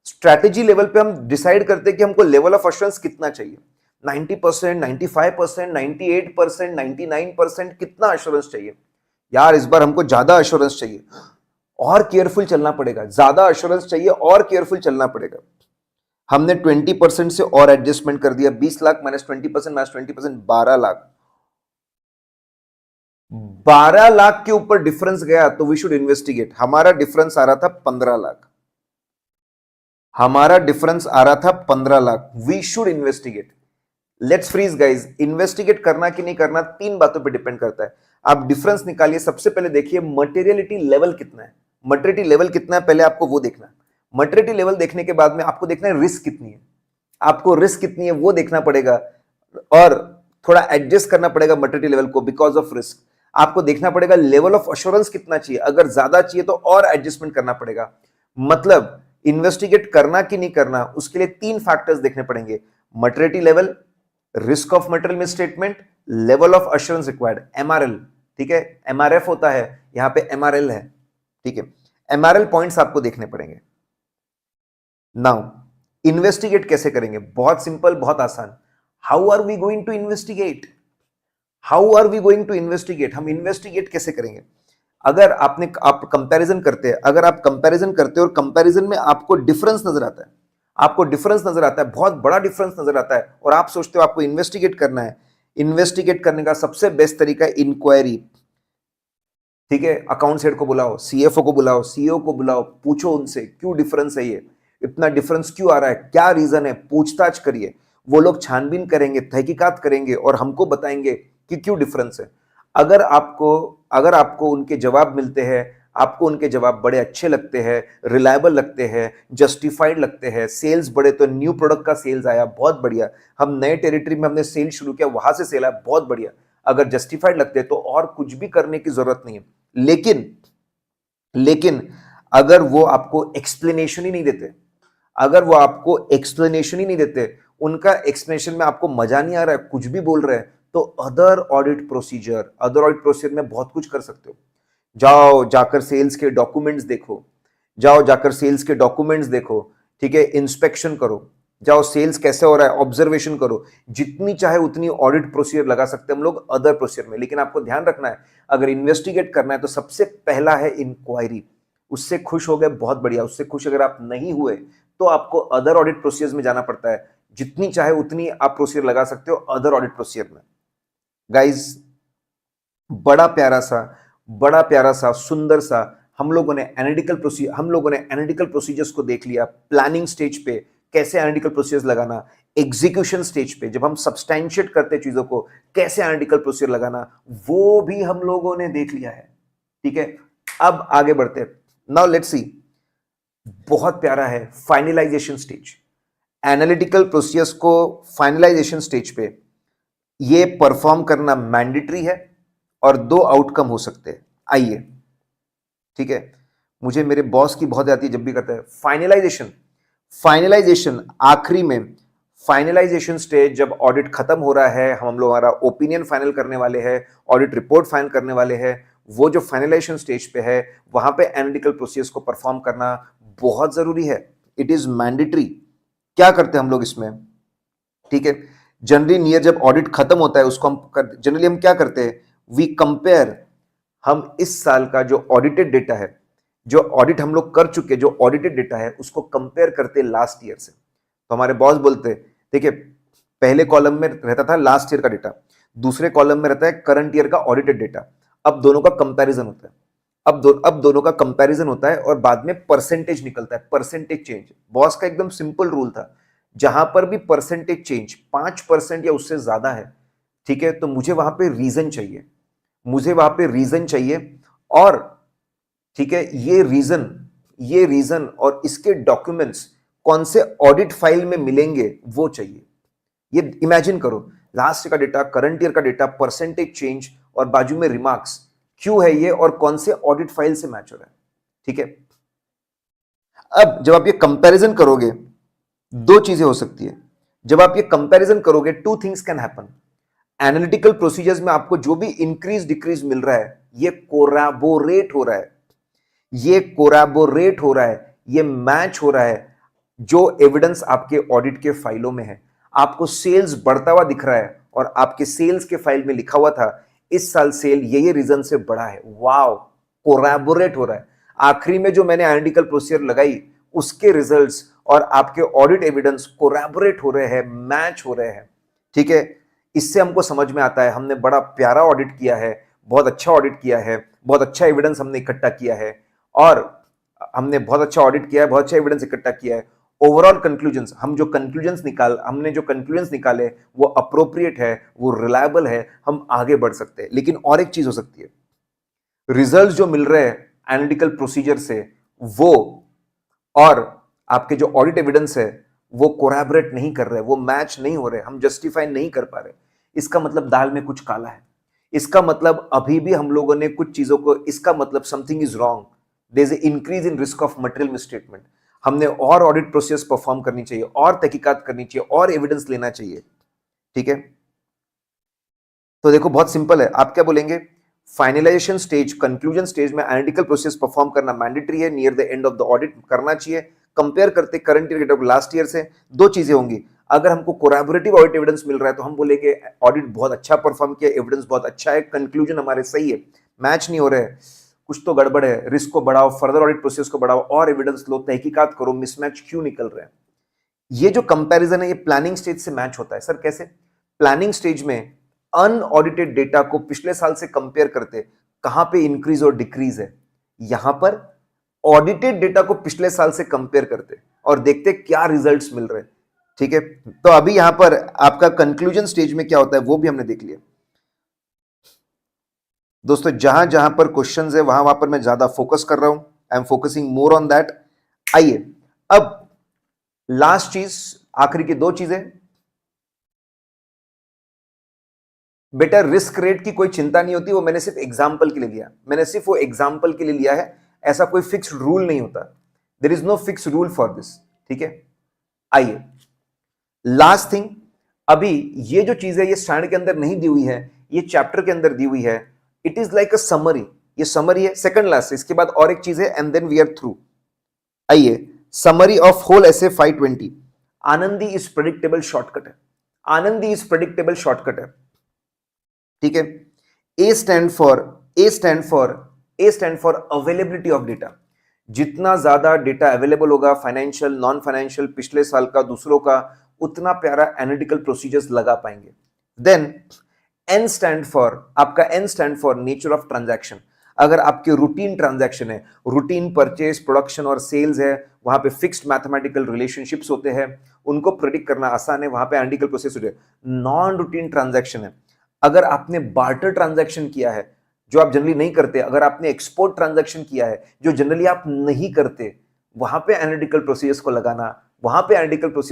स्ट्रैटेजी लेवल पे हम डिसाइड करते हैं कि हमको लेवल ऑफ अश्योरेंस कितना चाहिए, 90%, 95%, 98%, 99%, कितना अश्योरेंस चाहिए? यार इस बार हमको ज्यादा अश्योरेंस चाहिए, और केयरफुल चलना पड़ेगा, ज्यादा अश्योरेंस चाहिए और केयरफुल चलना पड़ेगा। हमने 20% से और एडजस्टमेंट कर दिया, 20 लाख माइनस 20% माइनस 20%, 12 लाख। 12 लाख के ऊपर डिफरेंस गया तो वी शुड इन्वेस्टिगेट। हमारा डिफरेंस आ रहा था 15 लाख, हमारा डिफरेंस आ रहा था 15 lakh, we should investigate. Let's freeze guys, investigate करना कि नहीं करना 3 बातों पे डिपेंड करता है। आप डिफरेंस निकालिए, सबसे पहले देखिए मटेरियलिटी लेवल कितना है। मटेरियलिटी लेवल कितना है पहले आपको वो देखना है। मटेरियलिटी लेवल देखने के बाद में आपको देखना है रिस्क कितनी है, आपको रिस्क कितनी है वो देखना पड़ेगा, और थोड़ा एडजस्ट करना पड़ेगा मटेरियल लेवल को बिकॉज ऑफ रिस्क। आपको देखना पड़ेगा लेवल ऑफ अश्योरेंस कितना चाहिए, अगर ज्यादा चाहिए तो और एडजस्टमेंट करना पड़ेगा। मतलब इन्वेस्टिगेट करना कि नहीं करना, उसके लिए 3 फैक्टर्स देखने पड़ेंगे, material level, risk of material misstatement, level of assurance required, MRL. ठीक है, एमआरएफ होता है, यहां पे एमआरएल है। ठीक है, एमआरएल पॉइंट्स आपको देखने पड़ेंगे। नाउ इन्वेस्टिगेट कैसे करेंगे, बहुत सिंपल, बहुत आसान। How are we going to investigate, how are we going to investigate, हम इन्वेस्टिगेट कैसे करेंगे। अगर आप कंपैरिजन करते हैं, अगर आप कंपैरिजन करते हो और कंपैरिजन में आपको डिफरेंस नजर आता है, आपको डिफरेंस नजर आता है, बहुत बड़ा डिफरेंस नजर आता है, और आप सोचते हो आपको इन्वेस्टिगेट करना है, इन्वेस्टिगेट करने का सबसे बेस्ट तरीका है इंक्वायरी। ठीक है, अकाउंट हेड को बुलाओ, सीएफओ को बुलाओ, सीईओ को बुलाओ, पूछो उनसे क्यों डिफरेंस है, ये इतना डिफरेंस क्यों आ रहा है, क्या रीजन है, पूछताछ करिए। वो लोग छानबीन करेंगे, तहकीकात करेंगे और हमको बताएंगे कि क्यों डिफरेंस है। अगर आपको उनके जवाब मिलते हैं, आपको उनके जवाब बड़े अच्छे लगते हैं, रिलायबल लगते हैं, जस्टिफाइड लगते हैं, सेल्स बढ़े तो न्यू प्रोडक्ट का सेल्स आया, बहुत बढ़िया, हम नए टेरिटरी में हमने सेल शुरू किया, वहां से सेल आया, बहुत बढ़िया। अगर जस्टिफाइड लगते हैं तो और कुछ भी करने की जरूरत नहीं है। लेकिन अगर वो आपको एक्सप्लेनेशन ही नहीं देते, अगर वो आपको एक्सप्लेनेशन ही नहीं देते, उनका एक्सप्लेनेशन में आपको मजा नहीं आ रहा है, कुछ भी बोल रहे हैं, तो अदर ऑडिट प्रोसीजर में बहुत कुछ कर सकते हो। जाओ जाकर सेल्स के डॉक्यूमेंट्स देखो, जाओ जाकर सेल्स के डॉक्यूमेंट्स देखो, ठीक है, इंस्पेक्शन करो, जाओ सेल्स कैसे हो रहा है ऑब्जर्वेशन करो। जितनी चाहे उतनी ऑडिट प्रोसीजर लगा सकते हैं हम लोग अदर प्रोसीजर में, लेकिन आपको ध्यान रखना है अगर इन्वेस्टिगेट करना है तो सबसे पहला है इंक्वायरी। उससे खुश हो गए, बहुत बढ़िया, उससे खुश अगर आप नहीं हुए तो आपको अदर ऑडिट प्रोसीजर में जाना पड़ता है। जितनी चाहे उतनी आप प्रोसीजर लगा सकते हो अदर ऑडिट प्रोसीजर में। गाइज, बड़ा प्यारा सा सुंदर सा हम लोगों ने एनालिटिकल प्रोसीजर्स को देख लिया। प्लानिंग स्टेज पे कैसे एनालिटिकल प्रोसीजर्स लगाना, एग्जीक्यूशन स्टेज पे जब हम सब्सटैंशिएट करते चीजों को कैसे एनालिटिकल प्रोसीजर लगाना, वो भी हम लोगों ने देख लिया है। ठीक है, अब आगे बढ़ते हैं। नाउ लेट्स सी, बहुत प्यारा है फाइनलाइजेशन स्टेज। एनालिटिकल प्रोसीजर्स को फाइनलाइजेशन स्टेज पे ये परफॉर्म करना मैंडेटरी है और 2 आउटकम हो सकते हैं। आइए, ठीक है, मुझे मेरे बॉस की बहुत आती है जब भी करता है फाइनलाइजेशन आखिरी में, फाइनलाइजेशन स्टेज जब ऑडिट खत्म हो रहा है, हम लोग हमारा ओपिनियन फाइनल करने वाले हैं, ऑडिट रिपोर्ट फाइनल करने वाले हैं, वो जो फाइनलाइजेशन स्टेज पे है वहां पे एनालिटिकल प्रोसीजर्स को परफॉर्म करना बहुत जरूरी है। It is mandatory. क्या करते हैं हम लोग इसमें, ठीक है, जनरली नियर जब ऑडिट खत्म होता है उसको हम जनरली हम क्या करते हैं, वी कंपेयर, हम इस साल का जो ऑडिटेड डेटा है, जो ऑडिट हम लोग कर चुके, जो ऑडिटेड डेटा है उसको कंपेयर करते लास्ट ईयर से। तो हमारे बॉस बोलते देखिए, पहले कॉलम में रहता था लास्ट ईयर का डेटा, दूसरे कॉलम में रहता है करंट ईयर का ऑडिटेड डेटा। अब दोनों का कंपैरिजन होता है, अब दोनों का कंपैरिजन होता है और बाद में परसेंटेज निकलता है, परसेंटेज चेंज। बॉस का एकदम सिंपल रूल था, जहां पर भी परसेंटेज चेंज 5% या उससे ज्यादा है, ठीक है, तो मुझे वहां पे रीजन चाहिए, मुझे वहां पे रीजन चाहिए। और ठीक है, ये रीजन और इसके डॉक्यूमेंट्स कौन से ऑडिट फाइल में मिलेंगे वो चाहिए। ये इमेजिन करो, लास्ट ईयर का डेटा, करंट ईयर का डेटा, परसेंटेज चेंज और बाजू में रिमार्क्स, क्यों है ये और कौन से ऑडिट फाइल से मैच हो रहा है। ठीक है, अब जब आप ये कंपैरिजन करोगे 2 चीजें हो सकती है। जब आप ये कंपैरिजन करोगे 2 things can happen. Analytical procedures में आपको जो भी इंक्रीज डिक्रीज मिल रहा है ये कोराबोरेट हो रहा है, ये मैच हो रहा है जो एविडेंस आपके ऑडिट के फाइलों में है। आपको सेल्स बढ़ता हुआ दिख रहा है और आपके सेल्स के फाइल में लिखा हुआ था इस साल सेल ये रीजन से बढ़ा है। वाओ, कोराबोरेट हो रहा है। आखिरी में जो मैंने एनालिटिकल प्रोसीजर लगाई उसके रिजल्ट्स और आपके ऑडिट एविडेंस कोलैबोरेट हो रहे हैं, मैच हो रहे हैं। ठीक है, इससे हमको समझ में आता है हमने बड़ा प्यारा ऑडिट किया है, बहुत अच्छा ऑडिट किया है, बहुत अच्छा एविडेंस हमने इकट्ठा किया है, और हमने बहुत अच्छा ऑडिट किया है, बहुत अच्छा एविडेंस इकट्ठा किया है, ओवरऑल कंक्लूजन्स, हमने जो कंक्लूजन्स निकाले वो अप्रोप्रिएट है, वो रिलायबल है, हम आगे बढ़ सकते हैं। लेकिन और एक चीज हो सकती है, रिजल्ट्स जो मिल रहे हैं एनालिटिकल प्रोसीजर से, वो और आपके जो ऑडिट एविडेंस है वो कोलैबोरेट नहीं कर रहे, वो मैच नहीं हो रहे, हम जस्टिफाई नहीं कर पा रहे। इसका मतलब दाल में कुछ काला है, इसका मतलब अभी भी हम लोगों ने कुछ चीजों को, इसका मतलब something is wrong, there is increase in risk of material misstatement. हमने और ऑडिट प्रोसेस परफॉर्म करनी चाहिए, और तहकीकात करनी चाहिए, और एविडेंस लेना चाहिए। ठीक है, तो देखो बहुत सिंपल है, आप क्या बोलेंगे, फाइनलाइजेशन स्टेज, कंक्लूजन स्टेज में एनालिटिकल प्रोसेस परफॉर्म करना मैंडेटरी है, near the end of the audit करना चाहिए। कंपेयर करते current year data last year से, दो चीजें होंगी, अगर हमको कोलैबोरेटिव ऑडिट एविडेंस मिल रहा है तो हम बोलेंगे ऑडिट बहुत अच्छा परफॉर्म किया, एविडेंस बहुत अच्छा है, कंक्लूजन हमारे सही है। मैच नहीं हो रहा है, कुछ तो गड़बड़ है, रिस्क को बढ़ाओ, फर्दर ऑडिट प्रोसेस को बढ़ाओ, और एविडेंस लो, तहकीकात करो, मिसमैच क्यों निकल रहे हैं। ये जो कंपैरिजन है ये प्लानिंग स्टेज से मैच होता है। सर कैसे? प्लानिंग स्टेज में अनऑडिटेड डेटा को पिछले साल से कंपेयर करते, कहां पे इंक्रीज और डिक्रीज है, यहां पर ऑडिटेड डेटा को पिछले साल से कंपेयर करते और देखते क्या रिजल्ट्स मिल रहे हैं। ठीक है, तो अभी यहां पर आपका कंक्लूजन स्टेज में क्या होता है वो भी हमने देख लिया। दोस्तों जहां जहां पर क्वेश्चंस है वहां पर मैं ज्यादा फोकस कर रहा हूं, I am focusing more on that. आइए अब लास्ट चीज, आखिरी की दो चीजें, बेटा रिस्क रेट की कोई चिंता नहीं होती, वो मैंने सिर्फ एग्जाम्पल के लिए लिया, मैंने सिर्फ वो एग्जाम्पल के लिए लिया है, ऐसा कोई फिक्स्ड रूल नहीं होता, there is no fixed rule for this. ठीक है, आइए लास्ट थिंग, अभी ये जो चीज है ये स्टैंडर्ड के अंदर नहीं दी हुई है, ये चैप्टर के अंदर दी हुई है, it is like a summary, ये समरी है, सेकंड लास्ट, इसके बाद और एक चीज है and then we are through. आइए समरी ऑफ होल एसे 520, आनंदी इज प्रेडिक्टेबल शॉर्टकट है, आनंदी इज प्रेडिक्टेबल शॉर्टकट है। ठीक है, A stand for availability of data, जितना ज्यादा डेटा अवेलेबल होगा, फाइनेंशियल नॉन फाइनेंशियल, पिछले साल का दूसरों का, उतना प्यारा एनालिटिकल प्रोसीजर्स लगा पाएंगे। देन एन स्टैंड फॉर, आपका N stand for nature of transaction, अगर आपके रूटीन ट्रांजैक्शन है, रूटीन परचेज, प्रोडक्शन और सेल्स है, वहां पे फिक्स्ड मैथमेटिकल रिलेशनशिप्स होते हैं, उनको प्रेडिक्ट करना आसान है, वहां पे एनालिटिकल प्रोसेस होते हैं। नॉन रूटीन ट्रांजैक्शन है, अगर आपने बार्टर ट्रांजैक्शन किया है जो आप जनरली नहीं करते, अगर आपने एक्सपोर्ट ट्रांजैक्शन किया है जो जनरली आप नहीं करते, वहां पे एनालिटिकल प्रोसेस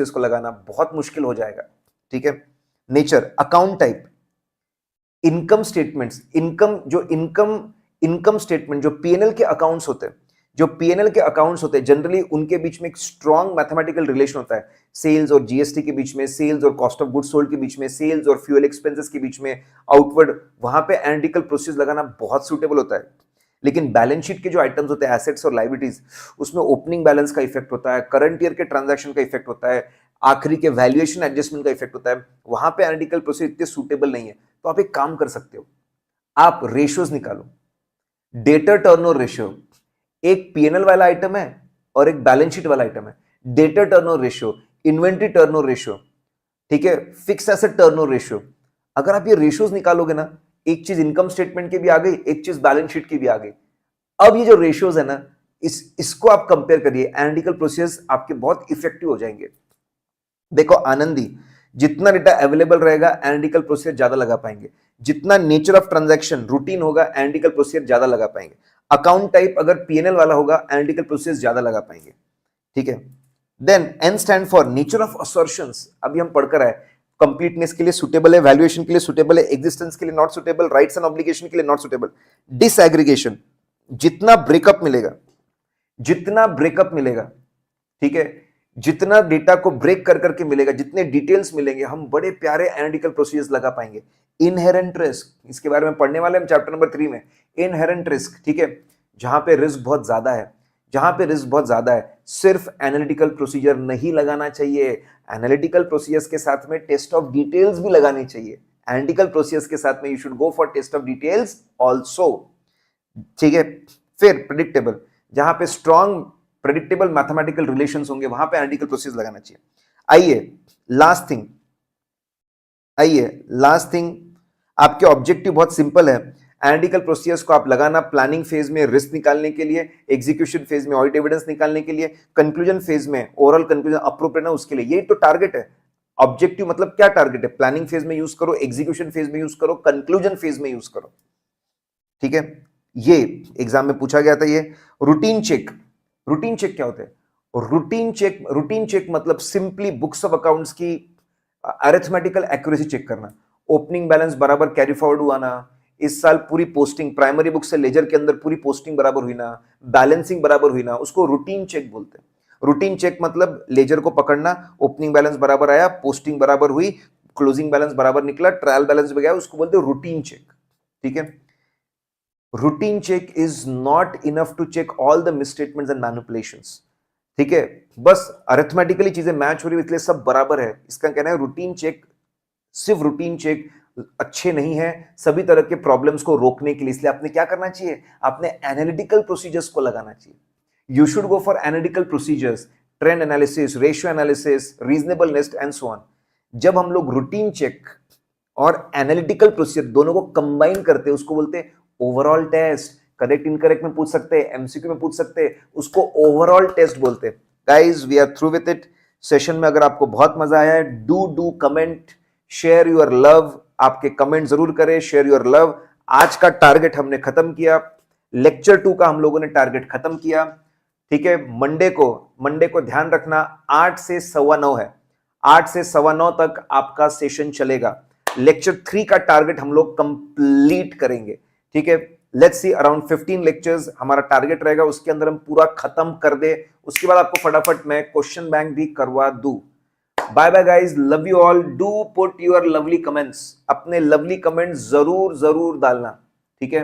को लगाना बहुत मुश्किल हो जाएगा। ठीक है, nature, account type, income statements, income statement जो पीएनएल के अकाउंट्स होते हैं, जनरली उनके बीच में एक स्ट्रॉन्ग मैथमेटिकल रिलेशन होता है, सेल्स और जीएसटी के बीच में, सेल्स और कॉस्ट ऑफ गुड्स सोल्ड के बीच में, सेल्स और फ्यूल एक्सपेंसेस के बीच में, आउटवर्ड, वहां पे एनालिटिकल प्रोसेस लगाना बहुत सूटेबल होता है। लेकिन बैलेंस शीट के जो आइटम्स होते हैं, एसेट्स और लायबिलिटीज, उसमें ओपनिंग बैलेंस का इफेक्ट होता है, करंट ईयर के ट्रांजैक्शन का इफेक्ट होता है, आखिरी के वैल्यूएशन एडजस्टमेंट का इफेक्ट होता है, वहां पे एनालिटिकल प्रोसेस इतने सूटेबल नहीं है। तो आप एक काम कर सकते हो, आप रेशियोज निकालो, डेटर टर्नओवर रेशियो, एक पीएनएल वाला आइटम है और एक बैलेंस शीट वाला आइटम है, debtor turnover ratio, inventory turnover ratio, ठीक है, फिक्स एसेट टर्नओवर रेशियो, अगर आप ये रेशियोज निकालोगे ना, एक चीज इनकम स्टेटमेंट की भी आ गई, एक चीज बैलेंस शीट की भी आ गई। अब ये जो रेशियोज है ना, इसको आप कंपेयर करिए, एनालिटिकल प्रोसेस आपके बहुत इफेक्टिव हो जाएंगे। देखो आनंदी, जितना डेटा अवेलेबल रहेगा एनालिटिकल प्रोसीजर ज्यादा लगा पाएंगे, जितना नेचर ऑफ ट्रांजैक्शन रूटीन होगा एनालिटिकल प्रोसीजर ज्यादा लगा पाएंगे, अकाउंट टाइप अगर पीएनएल वाला होगा एनालिटिकल प्रोसीजर ज्यादा लगा पाएंगे। ठीक है, then N stand for nature of assertions, अभी हम पढ़कर आए, कंप्लीटनेस के लिए सुटेबल है, वैल्यूएशन के लिए सुटेबल है, एग्जिस्टेंस के लिए not suitable, rights and obligation के लिए नॉट सुटेबल। डिसएग्रीगेशन, जितना ब्रेकअप मिलेगा, ठीक है, जितना डेटा को ब्रेक कर करके मिलेगा, जितने डिटेल्स मिलेंगे, हम बड़े प्यारे एनालिटिकल प्रोसीजर्स लगा पाएंगे। इनहेरेंट रिस्क, इसके बारे में पढ़ने वाले हम चैप्टर नंबर 3 में, इनहेरेंट रिस्क, ठीक है, जहां पे रिस्क बहुत ज्यादा है, सिर्फ एनालिटिकल प्रोसीजर नहीं लगाना चाहिए, एनालिटिकल प्रोसीजर्स के साथ में टेस्ट ऑफ डिटेल्स भी लगानी चाहिए, एनालिटिकल प्रोसीजर्स के साथ में you should go for test of details also. ठीक है, फिर प्रेडिक्टेबल, जहां पे स्ट्रॉन्ग प्रेडिक्टेबल मैथमेटिकल रिलेशंस होंगे, वहां पे एनालिटिकल प्रोसेस लगाना चाहिए। आइए लास्ट थिंग, आपके ऑब्जेक्टिव बहुत सिंपल है, एनालिटिकल प्रोसीजर्स को आप लगाना प्लानिंग फेज में रिस्क निकालने के लिए, एग्जीक्यूशन फेज में ऑडिट एविडेंस निकालने के लिए, कंक्लूजन फेज में ओवरऑल कंक्लूजन अप्रोप्रिएट है उसके लिए। ये तो टारगेट है। ऑब्जेक्टिव मतलब क्या टारगेट है? प्लानिंग फेज में यूज करो, एग्जीक्यूशन फेज में यूज करो, कंक्लूजन फेज में यूज करो। ठीक है, ये एग्जाम में पूछा गया था। ये रूटीन चेक, रूटीन चेक क्या होता है? रूटीन चेक मतलब सिंपली बुक्स ऑफ अकाउंट्स की अरिथमेटिकल एक्यूरेसी चेक करना। ओपनिंग बैलेंस बराबर कैरी फॉरवर्ड हुआ ना, इस साल पूरी पोस्टिंग प्राइमरी बुक से लेजर के अंदर पूरी पोस्टिंग बराबर हुई ना, बैलेंसिंग बराबर हुई ना, उसको रूटीन चेक बोलते हैं। रूटीन चेक मतलब लेजर को पकड़ना, ओपनिंग बैलेंस बराबर आया, पोस्टिंग बराबर हुई, क्लोजिंग बैलेंस बराबर निकला, ट्रायल बैलेंस भी गया, उसको बोलते हैं रूटीन चेक। ठीक है, routine check is not enough to check all the misstatements and manipulations. ठीक है, बस अरिथमेटिकली चीजें मैच हो रही है इसलिए सब बराबर है, इसका कहना है रूटीन चेक। सिर्फ रूटीन चेक अच्छे नहीं है सभी तरह के प्रॉब्लम्स को रोकने के लिए। इसलिए आपने क्या करना चाहिए? आपने एनालिटिकल प्रोसीजर्स को लगाना चाहिए। You should go for analytical procedures, trend analysis, ratio analysis, reasonableness and so on. जब हम लोग रूटीन चेक और एनालिटिकल प्रोसीजर दोनों को कंबाइन करते हैं उसको बोलते हैं ओवरऑल टेस्ट। करेक्ट इनकरेक्ट में पूछ सकते हैं, एमसीक्यू में पूछ सकते हैं, उसको ओवरऑल टेस्ट बोलते हैं। Guys we are through with it. Session में अगर आपको बहुत मजा आया है, do comment, share your love. आपके कमेंट जरूर करें, शेयर योर लव। आज का टारगेट हमने खत्म किया, लेक्चर 2 का हम लोगों ने टारगेट खत्म किया। ठीक है, मंडे को ध्यान रखना 8 से 9:15 है, 8 से 9:15 तक आपका सेशन चलेगा। लेक्चर 3 का टारगेट हम लोग कंप्लीट करेंगे। ठीक है, लेट्स सी अराउंड 15 लेक्चर्स हमारा टारगेट रहेगा, उसके अंदर हम पूरा खत्म कर दे। उसके बाद आपको फटाफट मैं क्वेश्चन बैंक भी करवा दूं। Bye bye guys, love you all. Do put your lovely comments, अपने लवली कमेंट्स जरूर डालना। ठीक है।